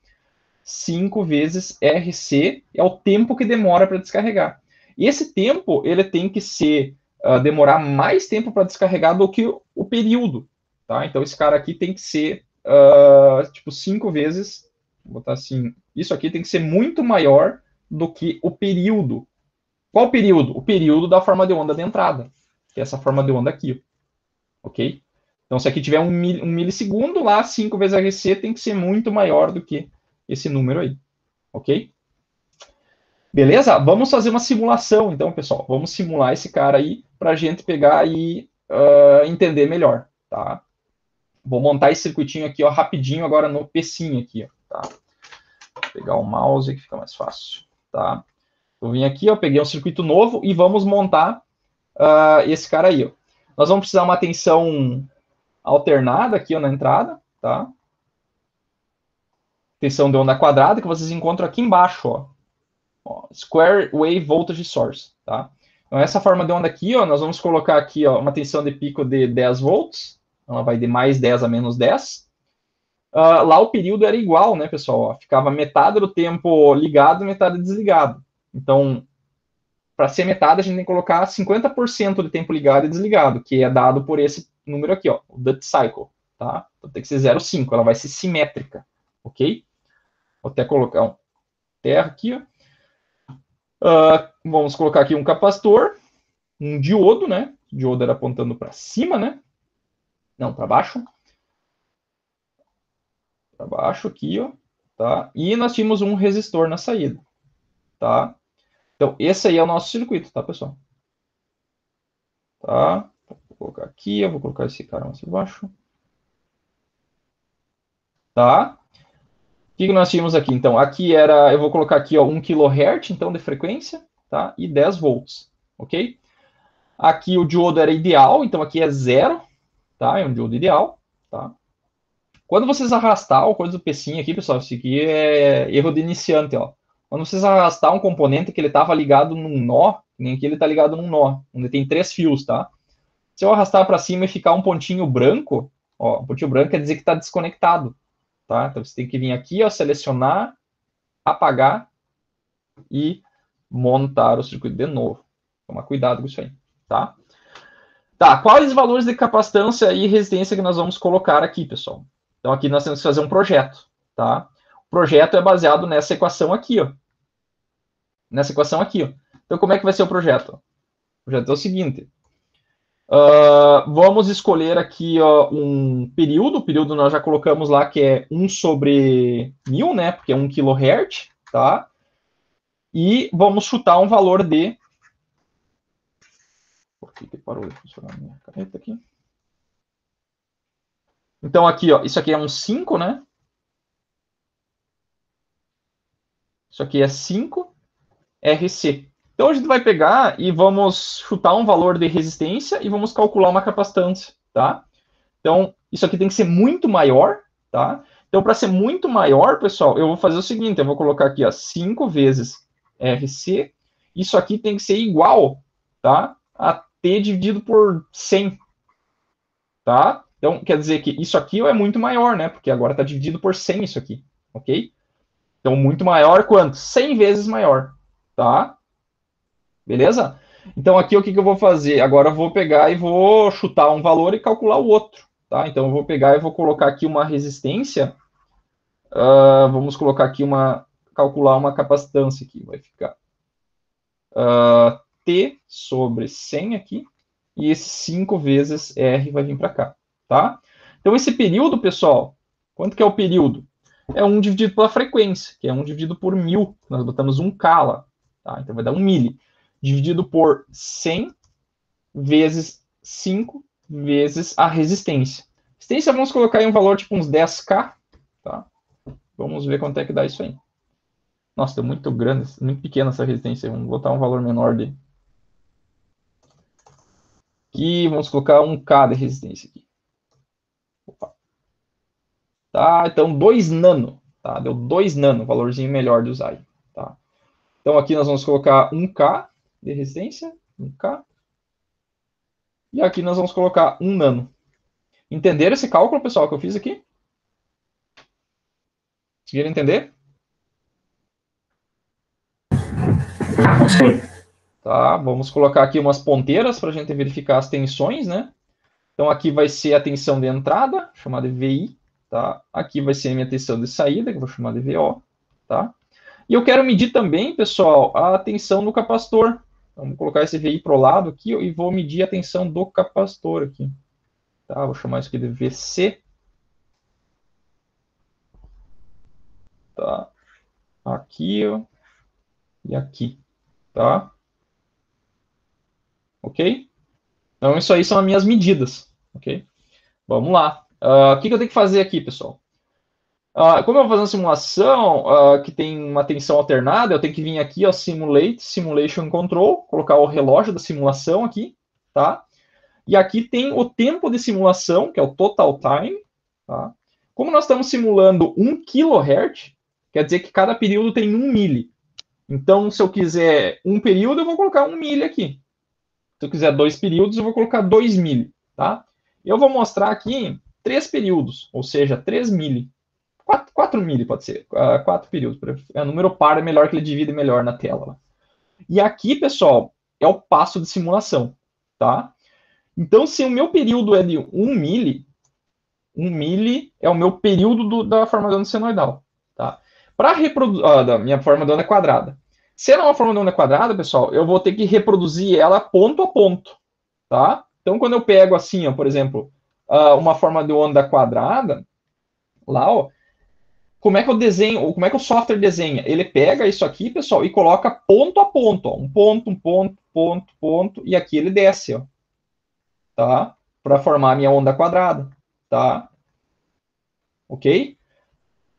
5 vezes RC é o tempo que demora para descarregar. E esse tempo, ele tem que demorar mais tempo para descarregar do que o período, tá? Então, esse cara aqui tem que ser, tipo, 5 vezes, vou botar assim, isso aqui tem que ser muito maior do que o período. Qual período? O período da forma de onda de entrada, que é essa forma de onda aqui, ok? Então, se aqui tiver um milissegundo, lá 5 vezes RC tem que ser muito maior do que esse número aí, ok? Beleza? Vamos fazer uma simulação, então, pessoal. Vamos simular esse cara aí para a gente pegar e entender melhor, tá? Vou montar esse circuitinho aqui, ó, rapidinho agora no pecinho aqui, ó, tá? Vou pegar o mouse que fica mais fácil, tá? Vou vir aqui, ó, peguei um circuito novo e vamos montar esse cara aí, ó. Nós vamos precisar uma tensão alternada aqui, ó, na entrada, tá? Tensão de onda quadrada, que vocês encontram aqui embaixo, ó. Square Wave Voltage Source, tá? Então, essa forma de onda aqui, ó, nós vamos colocar aqui, ó, uma tensão de pico de 10 volts. Ela vai de mais 10 a menos 10. Lá o período era igual, né, pessoal? Ó, ficava metade do tempo ligado e metade desligado. Então, para ser metade, a gente tem que colocar 50% de tempo ligado e desligado, que é dado por esse número aqui, ó, o Duty Cycle, tá? Então tem que ser 0,5, ela vai ser simétrica, ok? Vou até colocar um terra aqui, ó. Vamos colocar aqui um capacitor, um diodo, né? O diodo era apontando para cima, né? Não, para baixo. Para baixo aqui, ó, tá? E nós tínhamos um resistor na saída, tá? Então, esse aí é o nosso circuito, tá, pessoal? Tá? Vou colocar aqui, eu vou colocar esse cara mais embaixo. Tá? O que nós tínhamos aqui? Então, aqui era, eu vou colocar aqui, ó, 1 kHz, então, de frequência, tá? E 10 volts, ok? Aqui o diodo era ideal, então aqui é 0, tá? É um diodo ideal, tá? Quando vocês arrastar o coisa do pecinho aqui, pessoal, isso aqui é erro de iniciante, ó. Quando vocês arrastar um componente que ele estava ligado num nó, nem aqui ele está ligado num nó, onde tem 3 fios, tá? Se eu arrastar para cima e ficar um pontinho branco, ó, um pontinho branco quer dizer que está desconectado, tá? Então você tem que vir aqui, ó, selecionar, apagar e montar o circuito de novo. Toma cuidado com isso aí, tá? Tá, quais valores de capacitância e resistência que nós vamos colocar aqui, pessoal? Então aqui nós temos que fazer um projeto, tá? O projeto é baseado nessa equação aqui, ó. Nessa equação aqui, ó. Então como é que vai ser o projeto? O projeto é o seguinte. Vamos escolher aqui, ó, um período. O período nós já colocamos lá que é 1 sobre 1000, né? Porque é 1 kHz, tá? E vamos chutar um valor de... Por que parou de funcionar a minha caneta aqui? Então aqui, ó, isso aqui é um 5, né? Isso aqui é 5 RC. Então a gente vai pegar e vamos chutar um valor de resistência e vamos calcular uma capacitância, tá? Então isso aqui tem que ser muito maior, tá? Então para ser muito maior, pessoal, eu vou fazer o seguinte, eu vou colocar aqui, ó, 5 vezes RC. Isso aqui tem que ser igual, tá? A T dividido por 100, tá? Então quer dizer que isso aqui é muito maior, né? Porque agora está dividido por 100 isso aqui, ok? Então muito maior quanto? 100 vezes maior, tá? Beleza? Então aqui o que eu vou fazer? Agora eu vou pegar e vou chutar um valor e calcular o outro, tá? Então eu vou pegar e vou colocar aqui uma resistência. Vamos colocar aqui calcular uma capacitância aqui. Vai ficar T sobre 100 aqui. E esse 5 vezes R vai vir para cá, tá? Então esse período, pessoal, quanto que é o período? É 1 dividido pela frequência, que é 1 dividido por 1000. Nós botamos 1K lá, tá? Então vai dar 1 mili. Dividido por 100 vezes 5 vezes a resistência. Resistência, vamos colocar aí um valor tipo uns 10K, tá? Vamos ver quanto é que dá isso aí. Nossa, deu muito grande, muito pequena essa resistência. Vamos botar um valor menor de... Aqui, vamos colocar 1K de resistência aqui. Opa. Tá, então 2 nano, tá? Deu 2 nano, valorzinho melhor de usar aí, tá? Então aqui nós vamos colocar 1K de resistência, 1K. E aqui nós vamos colocar 1 nano. Entenderam esse cálculo, pessoal, que eu fiz aqui? Conseguiram entender? Sim. Tá, vamos colocar aqui umas ponteiras para a gente verificar as tensões, né? Então aqui vai ser a tensão de entrada, chamada de VI, tá? Aqui vai ser a minha tensão de saída, que eu vou chamar de VO, tá? E eu quero medir também, pessoal, a tensão do capacitor. Então, vou colocar esse VI para o lado aqui e vou medir a tensão do capacitor aqui. Tá? Vou chamar isso aqui de VC. Tá? Aqui, ó, e aqui, tá? Ok? Então, isso aí são as minhas medidas, ok? Vamos lá. O que eu tenho que fazer aqui, pessoal? Como eu vou fazer uma simulação que tem uma tensão alternada, eu tenho que vir aqui, ó, Simulate, Simulation Control, colocar o relógio da simulação aqui, tá? E aqui tem o tempo de simulação, que é o total time, tá? Como nós estamos simulando 1 kHz, quer dizer que cada período tem 1 milli. Então, se eu quiser um período, eu vou colocar 1 milli aqui. Se eu quiser 2 períodos, eu vou colocar 2 milli, tá? Eu vou mostrar aqui 3 períodos, ou seja, 3 milli. 4 milli pode ser, 4 períodos. Número par é melhor que ele divide melhor na tela. E aqui, pessoal, é o passo de simulação, tá? Então, se o meu período é de 1 milli, 1 milli é o meu período da forma de onda senoidal, tá? Para reproduzir, da minha forma de onda quadrada. Se ela é uma forma de onda quadrada, pessoal, eu vou ter que reproduzir ela ponto a ponto, tá? Então, quando eu pego assim, ó, por exemplo, uma forma de onda quadrada, lá, ó, como é que eu desenho, ou como é que o software desenha? Ele pega isso aqui, pessoal, e coloca ponto a ponto, ó, um ponto, e aqui ele desce, ó, tá? Para formar a minha onda quadrada, tá? Ok?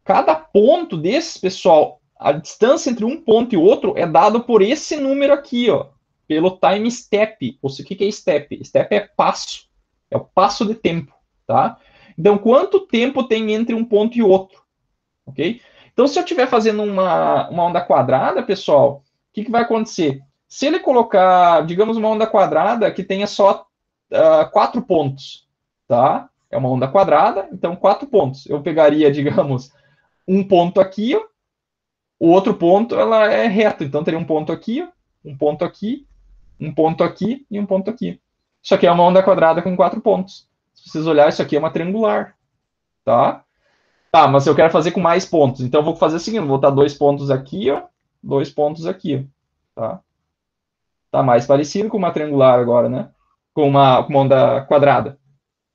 Cada ponto desses, pessoal, a distância entre um ponto e outro é dado por esse número aqui, ó, pelo time step. O que é step? Step é passo, é o passo de tempo, tá? Então, quanto tempo tem entre um ponto e outro, ok? Então, se eu estiver fazendo uma onda quadrada, pessoal, o que vai acontecer? Se ele colocar, digamos, uma onda quadrada que tenha só 4 pontos, tá? É uma onda quadrada, então 4 pontos. Eu pegaria, digamos, um ponto aqui, ó, o outro ponto ela é reto, então teria um ponto aqui, ó, um ponto aqui, um ponto aqui e um ponto aqui. Isso aqui é uma onda quadrada com 4 pontos. Se vocês olharem, isso aqui é uma triangular, tá? Tá, mas eu quero fazer com mais pontos, então eu vou fazer o seguinte, vou botar 2 pontos aqui, ó, 2 pontos aqui, ó, tá? Tá mais parecido com uma triangular agora, né? Com uma onda quadrada,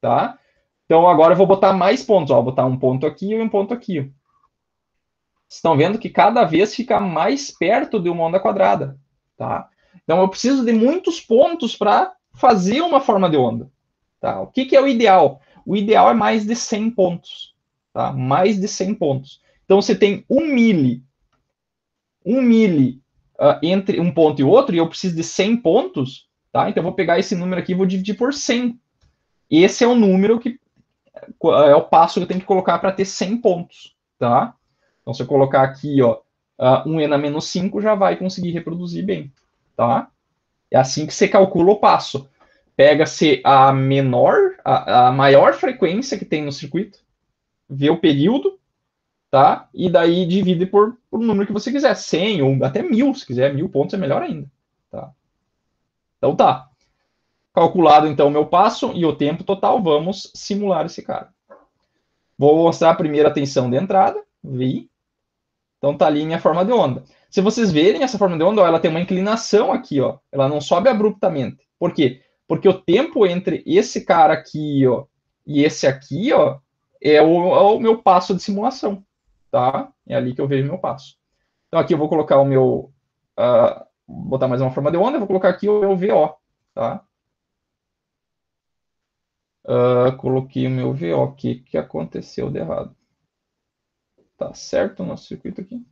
tá? Então agora eu vou botar mais pontos, ó, vou botar um ponto aqui e um ponto aqui, ó. Estão vendo que cada vez fica mais perto de uma onda quadrada, tá? Então eu preciso de muitos pontos para fazer uma forma de onda, tá? O que é o ideal? O ideal é mais de 100 pontos, tá? Mais de 100 pontos. Então você tem 1 milli entre um ponto e outro, e eu preciso de 100 pontos, tá? Então eu vou pegar esse número aqui e vou dividir por 100. Esse é o número que é o passo que eu tenho que colocar para ter 100 pontos, tá? Então, se eu colocar aqui, ó, 1n a menos 5, já vai conseguir reproduzir bem, tá? É assim que você calcula o passo. Pega-se a maior frequência que tem no circuito, vê o período, tá? E daí divide por número que você quiser, 100 ou até 1000, se quiser, 1000 pontos é melhor ainda, tá? Então tá. Calculado, então, o meu passo e o tempo total, vamos simular esse cara. Vou mostrar a primeira tensão de entrada, VI. Então tá ali minha forma de onda. Se vocês verem essa forma de onda, ó, ela tem uma inclinação aqui, ó. Ela não sobe abruptamente. Por quê? Porque o tempo entre esse cara aqui, ó, e esse aqui, ó, é o meu passo de simulação, tá? É ali que eu vejo meu passo. Então aqui eu vou colocar o meu, botar mais uma forma de onda, eu vou colocar aqui o meu VO, tá? Coloquei o meu VO. O que aconteceu de errado? Tá certo o nosso circuito aqui?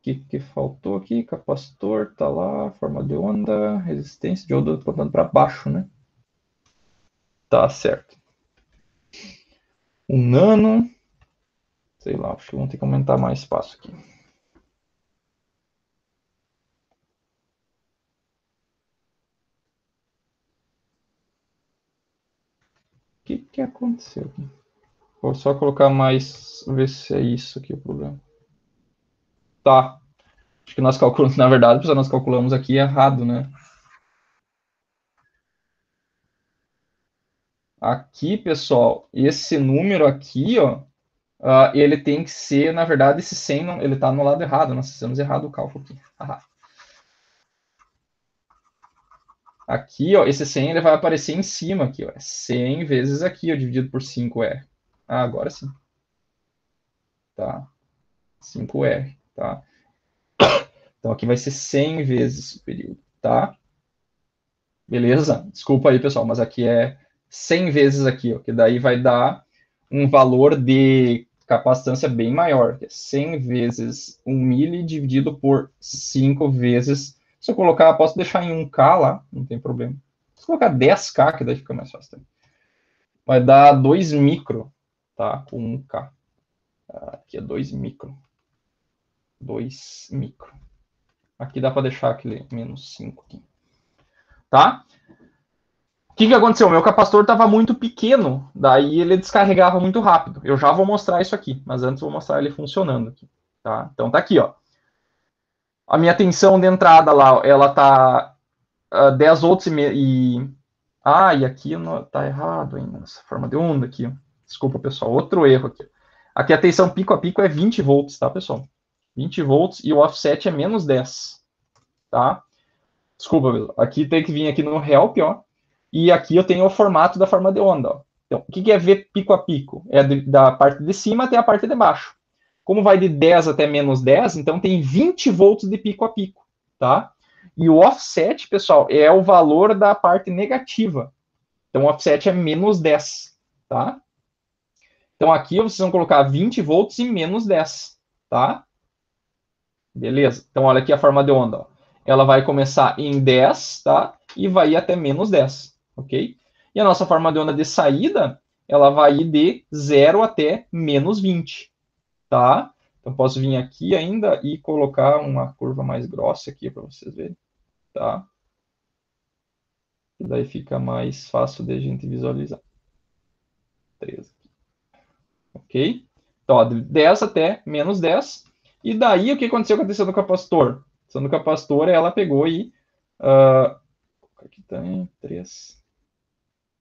Que faltou aqui? Capacitor, tá lá, forma de onda, resistência de onda, contando para baixo, né? Tá certo. Um nano, sei lá, acho que vamos ter que aumentar mais espaço aqui. O que aconteceu aqui? Vou só colocar mais, ver se é isso aqui o problema. Tá. Acho que nós calculamos, na verdade, nós calculamos aqui errado, né? Aqui, pessoal, esse número aqui, ó, ele tem que ser, na verdade, esse 100, não, ele está no lado errado, nós fizemos errado o cálculo aqui. Aqui, ó, esse 100 ele vai aparecer em cima aqui, ó, 100 vezes aqui, ó, dividido por 5R. Agora sim. Tá? 5R, tá? Então aqui vai ser 100 vezes o período, tá? Beleza? Desculpa aí, pessoal, mas aqui é 100 vezes aqui, ó, que daí vai dar um valor de capacitância bem maior, que é 100 vezes 1 mili dividido por 5 vezes. Se eu colocar, posso deixar em 1K lá, não tem problema. Se eu colocar 10K, que daí fica mais fácil também. Vai dar 2 micro, tá? Com 1K. Aqui é 2 micro. 2 micro. Aqui dá para deixar aquele menos 5 aqui. Tá? O que aconteceu? O meu capacitor estava muito pequeno, daí ele descarregava muito rápido. Eu já vou mostrar isso aqui, mas antes vou mostrar ele funcionando aqui. Tá? Então tá aqui, ó. A minha tensão de entrada lá, ela tá 10 volts e aqui tá errado ainda, nessa forma de onda aqui. Ó. Desculpa, pessoal, outro erro aqui. Aqui a tensão pico a pico é 20 volts, tá, pessoal? 20 volts e o offset é menos 10, tá? Desculpa, pessoal. Aqui tem que vir aqui no help, ó. E aqui eu tenho o formato da forma de onda, ó. Então, o que é V pico a pico? É da parte de cima até a parte de baixo. Como vai de 10 até menos 10, então tem 20 volts de pico a pico, tá? E o offset, pessoal, é o valor da parte negativa. Então, o offset é menos 10, tá? Então, aqui vocês vão colocar 20 volts e menos 10, tá? Beleza? Então, olha aqui a forma de onda, ó. Ela vai começar em 10, tá? E vai ir até menos 10, ok? E a nossa forma de onda de saída, ela vai ir de 0 até menos 20, tá? Então, posso vir aqui ainda e colocar uma curva mais grossa aqui para vocês verem, tá? E daí fica mais fácil de a gente visualizar. 13. Ok? Então, ó, de 10 até menos 10. E daí, o que aconteceu com a tensão do capacitor? A tensão do capacitor, ela pegou e... aqui tem 3.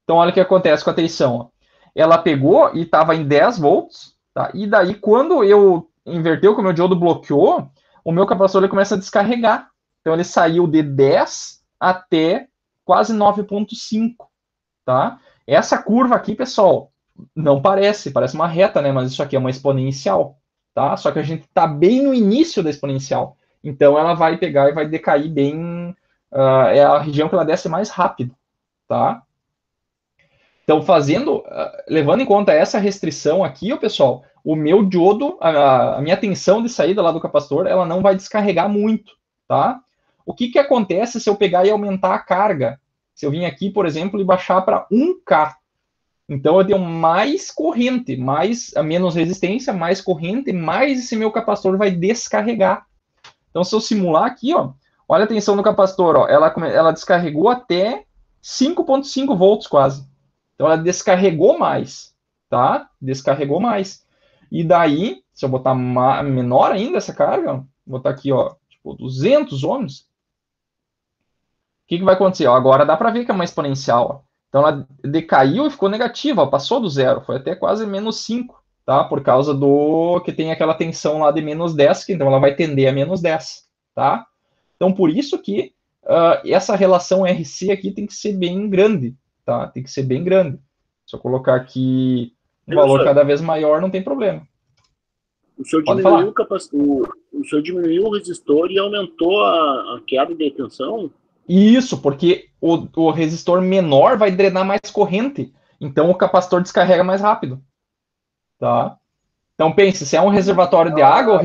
Então, olha o que acontece com a tensão. Ó. Ela pegou e estava em 10 volts. Tá? E daí, quando eu inverteu, que o meu diodo bloqueou, o meu capacitor ele começa a descarregar. Então, ele saiu de 10 até quase 9,5. Tá? Essa curva aqui, pessoal, não parece uma reta, né? Mas isso aqui é uma exponencial, tá? Só que a gente está bem no início da exponencial. Então, ela vai pegar e vai decair bem... é a região que ela desce mais rápido, tá? Então, levando em conta essa restrição aqui, ó, pessoal, o meu diodo, a minha tensão de saída lá do capacitor, ela não vai descarregar muito, tá? O que acontece se eu pegar e aumentar a carga? Se eu vir aqui, por exemplo, e baixar para 1K. Então, eu tenho mais corrente, menos resistência, mais corrente, mais esse meu capacitor vai descarregar. Então, se eu simular aqui, ó, olha a tensão do capacitor, ó, ela descarregou até 5,5 volts quase. Então, ela descarregou mais, tá? Descarregou mais. E daí, se eu botar menor ainda essa carga, ó, botar aqui, ó, tipo 200 ohms, o que vai acontecer? Ó, agora dá para ver que é uma exponencial, ó. Então, ela decaiu e ficou negativa, ó, passou do zero, foi até quase menos 5, tá? Por causa do que tem aquela tensão lá de menos 10, que então ela vai tender a menos 10, tá? Então, por isso que essa relação RC aqui tem que ser bem grande, tá? Tem que ser bem grande. Se eu colocar aqui um valor cada vez maior, não tem problema. O senhor diminuiu o senhor diminuiu o resistor e aumentou a queda de tensão? Isso, porque o resistor menor vai drenar mais corrente. Então, o capacitor descarrega mais rápido. Tá? Então, pense, se é um reservatório de água,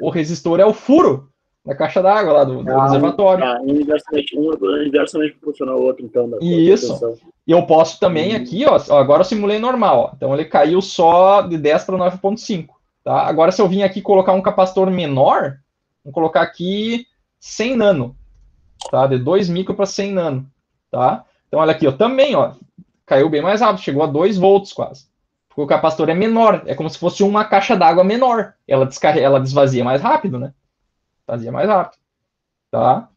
o resistor é o furo da caixa d'água lá do reservatório. Inversamente proporcional ao outro, então. Isso. E eu posso também aqui, ó, agora eu simulei normal. Ó, então, ele caiu só de 10 para 9,5. Tá? Agora, se eu vim aqui colocar um capacitor menor, vou colocar aqui 100 nano. Tá? De 2 micro para 100 nano. Tá? Então, olha aqui, ó, também, ó, caiu bem mais rápido, chegou a 2 volts quase. Porque o capacitor é menor, é como se fosse uma caixa d'água menor. Ela desvazia mais rápido, né? Fazia mais rápido. Tá?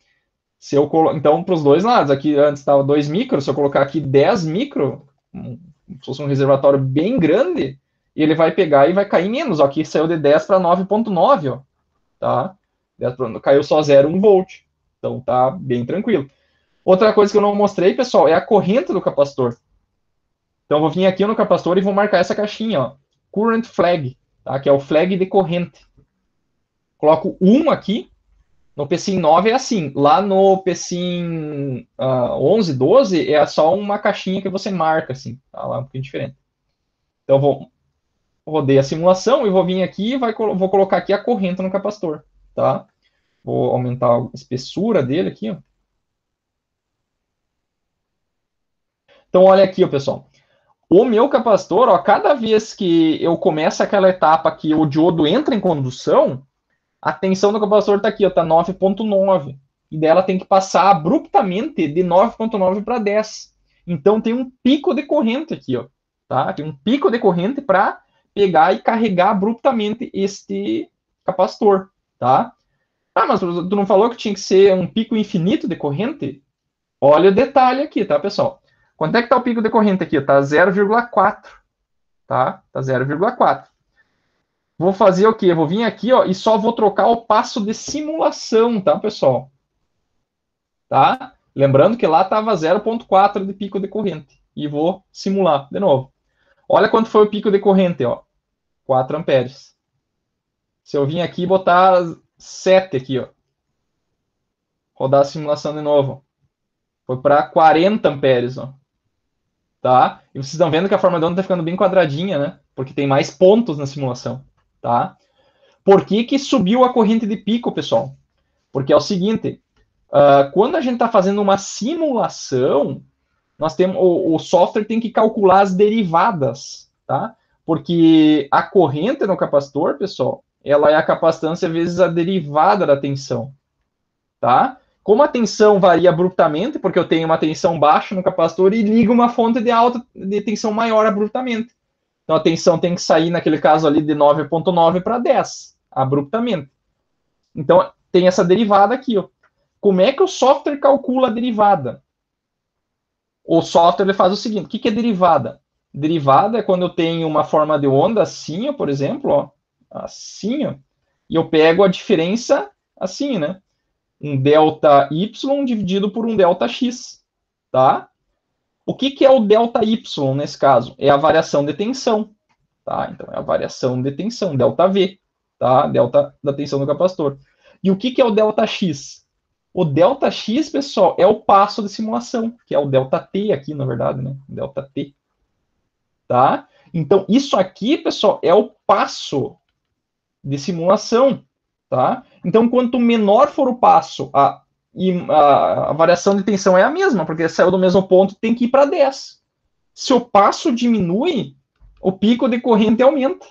Se eu então, para os dois lados, aqui antes estava 2 micro, se eu colocar aqui 10 micro, se fosse um reservatório bem grande, ele vai pegar e vai cair menos. Ó, aqui saiu de 10 para 9,9, ó. Tá? Caiu só 0,1 volt. Então tá bem tranquilo. Outra coisa que eu não mostrei, pessoal, é a corrente do capacitor. Então eu vou vir aqui no capacitor e vou marcar essa caixinha, ó, current flag, tá? Que é o flag de corrente. Coloco 1 aqui. No PSIM 9 é assim. Lá no PSIM 11, 12 é só uma caixinha que você marca, assim. Tá lá um pouquinho diferente. Então vou rodei a simulação e vou vir aqui e vou colocar aqui a corrente no capacitor, tá? Vou aumentar a espessura dele aqui, ó. Então, olha aqui, ó, pessoal. O meu capacitor, ó, cada vez que eu começo aquela etapa que o diodo entra em condução, a tensão do capacitor está aqui, está 9,9. E dela tem que passar abruptamente de 9,9 para 10. Então tem um pico de corrente aqui, ó, tá? Tem um pico de corrente para pegar e carregar abruptamente este capacitor, tá? Ah, mas tu não falou que tinha que ser um pico infinito de corrente? Olha o detalhe aqui, tá, pessoal? Quanto é que tá o pico de corrente aqui? Tá 0,4, tá? Tá 0,4. Vou fazer o quê? Vou vir aqui, ó, e só vou trocar o passo de simulação, tá, pessoal? Tá? Lembrando que lá estava 0,4 de pico de corrente. E vou simular de novo. Olha quanto foi o pico de corrente, ó. 4 amperes. Se eu vir aqui e botar 7 aqui, ó. Rodar a simulação de novo. Foi para 40 amperes, ó. Tá? E vocês estão vendo que a forma de onda está ficando bem quadradinha, né? Porque tem mais pontos na simulação, tá? Por que que subiu a corrente de pico, pessoal? Porque é o seguinte, quando a gente está fazendo uma simulação, nós temos, o software tem que calcular as derivadas, tá? Porque a corrente no capacitor, pessoal, ela é a capacitância vezes a derivada da tensão, tá? Como a tensão varia abruptamente, porque eu tenho uma tensão baixa no capacitor e ligo uma fonte de tensão maior abruptamente. Então a tensão tem que sair, naquele caso ali, de 9,9 para 10, abruptamente. Então tem essa derivada aqui, ó. Como é que o software calcula a derivada? O software ele faz o seguinte, o que é derivada? Derivada é quando eu tenho uma forma de onda assim, ó, por exemplo, ó, assim, ó, e eu pego a diferença assim, né? Um delta y dividido por um delta x, tá? O que é o delta y nesse caso? É a variação de tensão, tá? Então é a variação de tensão, delta V, tá? Delta da tensão do capacitor. E o que é o delta x? O delta x, pessoal, é o passo de simulação, que é o delta t aqui, na verdade, né? Delta t, tá? Então isso aqui, pessoal, é o passo de simulação, tá? Então, quanto menor for o passo, a variação de tensão é a mesma, porque saiu do mesmo ponto, tem que ir para 10. Se o passo diminui, o pico de corrente aumenta,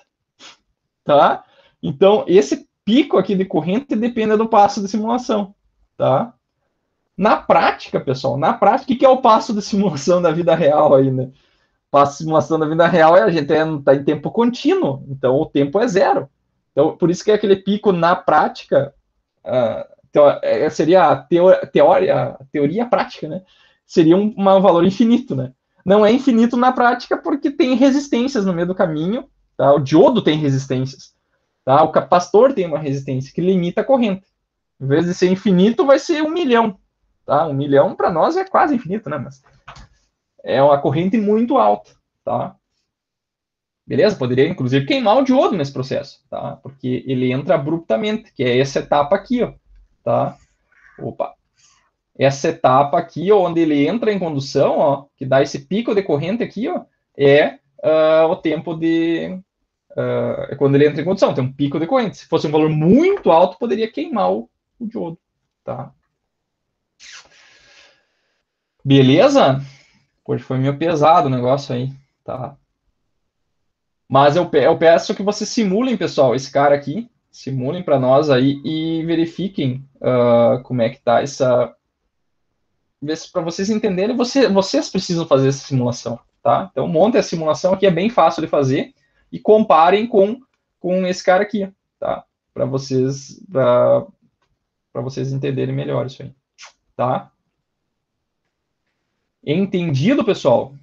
tá? Então, esse pico aqui de corrente depende do passo de simulação, tá? Na prática, pessoal, na prática, o que é o passo de simulação da vida real aí, né? O passo de simulação da vida real a gente está em tempo contínuo, então o tempo é zero. Então, por isso que aquele pico na prática seria a teoria prática, né? Seria um valor infinito, né? Não é infinito na prática porque tem resistências no meio do caminho, tá? O diodo tem resistências, tá? O capacitor tem uma resistência que limita a corrente. Em vez de ser infinito, vai ser 1 milhão, tá? 1 milhão para nós é quase infinito, né? Mas é uma corrente muito alta, tá? Beleza? Poderia, inclusive, queimar o diodo nesse processo, tá? Porque ele entra abruptamente, que é essa etapa aqui, ó, tá? Opa! Essa etapa aqui, onde ele entra em condução, ó, que dá esse pico de corrente aqui, ó, é o tempo de... é quando ele entra em condução, tem um pico de corrente. Se fosse um valor muito alto, poderia queimar o diodo, tá? Beleza? Hoje foi meio pesado o negócio aí, tá? Mas eu peço que vocês simulem, pessoal, esse cara aqui, simulem para nós aí e verifiquem como é que tá essa... Para vocês entenderem, vocês precisam fazer essa simulação, tá? Então, montem a simulação aqui, é bem fácil de fazer, e comparem com esse cara aqui, tá? Para vocês entenderem melhor isso aí, tá? Entendido, pessoal?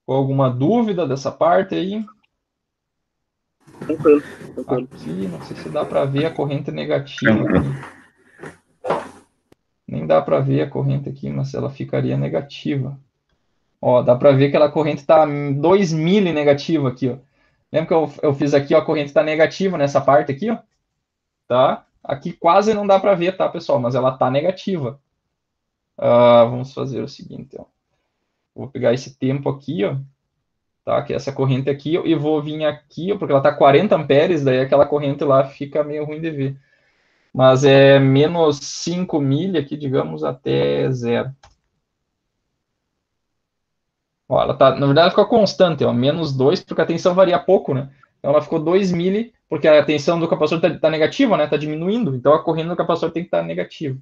Com alguma dúvida dessa parte aí? Tranquilo. Aqui, não sei se dá para ver a corrente negativa aqui. Nem dá para ver a corrente aqui, mas ela ficaria negativa. Ó, dá para ver que aquela corrente está 2 mili negativa aqui, ó. Lembra que eu fiz aqui, ó, a corrente está negativa nessa parte aqui, ó? Tá? Aqui quase não dá para ver, tá, pessoal? Mas ela está negativa. Vamos fazer o seguinte, ó. Vou pegar esse tempo aqui, ó. tá? Que é essa corrente aqui, e vou vir aqui, porque ela está 40 amperes, daí aquela corrente lá fica meio ruim de ver. Mas é menos 5 milha aqui, digamos, até 0. Ó, ela tá, na verdade, ela ficou constante, ó, menos 2, porque a tensão varia pouco, né? Então ela ficou 2 milha, porque a tensão do capacitor tá negativa, né? Tá diminuindo, então a corrente do capacitor tem que estar negativa.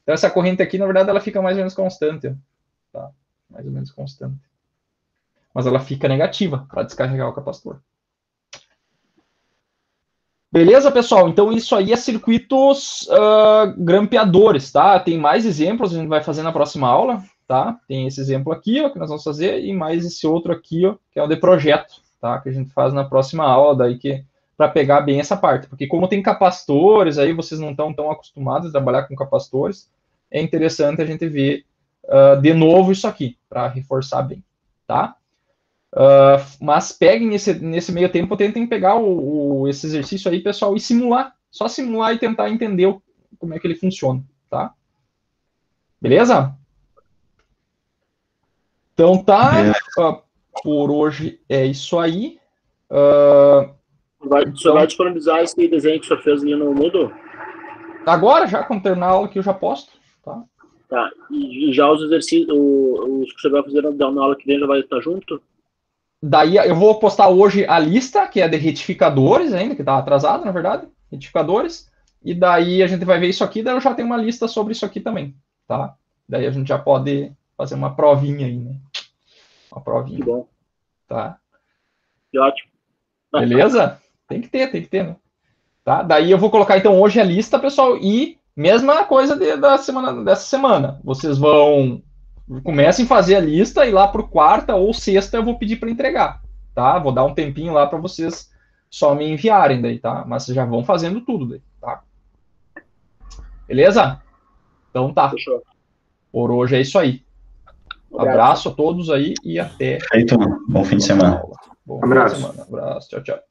Então essa corrente aqui, na verdade, ela fica mais ou menos constante, ó, tá? Mais ou menos constante. Mas ela fica negativa para descarregar o capacitor. Beleza, pessoal? Então isso aí é circuitos grampeadores, tá? Tem mais exemplos, a gente vai fazer na próxima aula, tá? Tem esse exemplo aqui, ó, que nós vamos fazer, e mais esse outro aqui, ó, que é o de projeto, tá? Que a gente faz na próxima aula, daí que para pegar bem essa parte, porque como tem capacitores, aí vocês não estão tão acostumados a trabalhar com capacitores, é interessante a gente ver de novo isso aqui, para reforçar bem, tá? Mas peguem nesse meio tempo, tentem pegar esse exercício aí, pessoal, e simular. Só simular e tentar entender como é que ele funciona, tá? Beleza? Então tá, por hoje é isso aí. Você vai disponibilizar esse desenho que o senhor fez ali no Moodle? Agora, já quando terminar a aula aqui, eu já posto, tá? Tá, e já os exercícios, os que você vai fazer na aula que vem já vai estar junto? Daí eu vou postar hoje a lista, que é de retificadores ainda, que está atrasado, na verdade, retificadores, e daí a gente vai ver isso aqui, daí eu já tenho uma lista sobre isso aqui também, tá? Daí a gente já pode fazer uma provinha aí, né? Uma provinha. Que bom. Tá? Que ótimo. Beleza? Tem que ter, né? Tá? Daí eu vou colocar então hoje a lista, pessoal, e mesma coisa dessa semana. Vocês comecem a fazer a lista e lá por quarta ou sexta eu vou pedir para entregar, tá? Vou dar um tempinho lá para vocês só me enviarem daí, tá? Mas vocês já vão fazendo tudo daí, tá? Beleza? Então tá. Fechou. Por hoje é isso aí. Abraço a todos aí e até. Feito. Bom fim de semana. Bom fim de semana. Abraço. Tchau, tchau.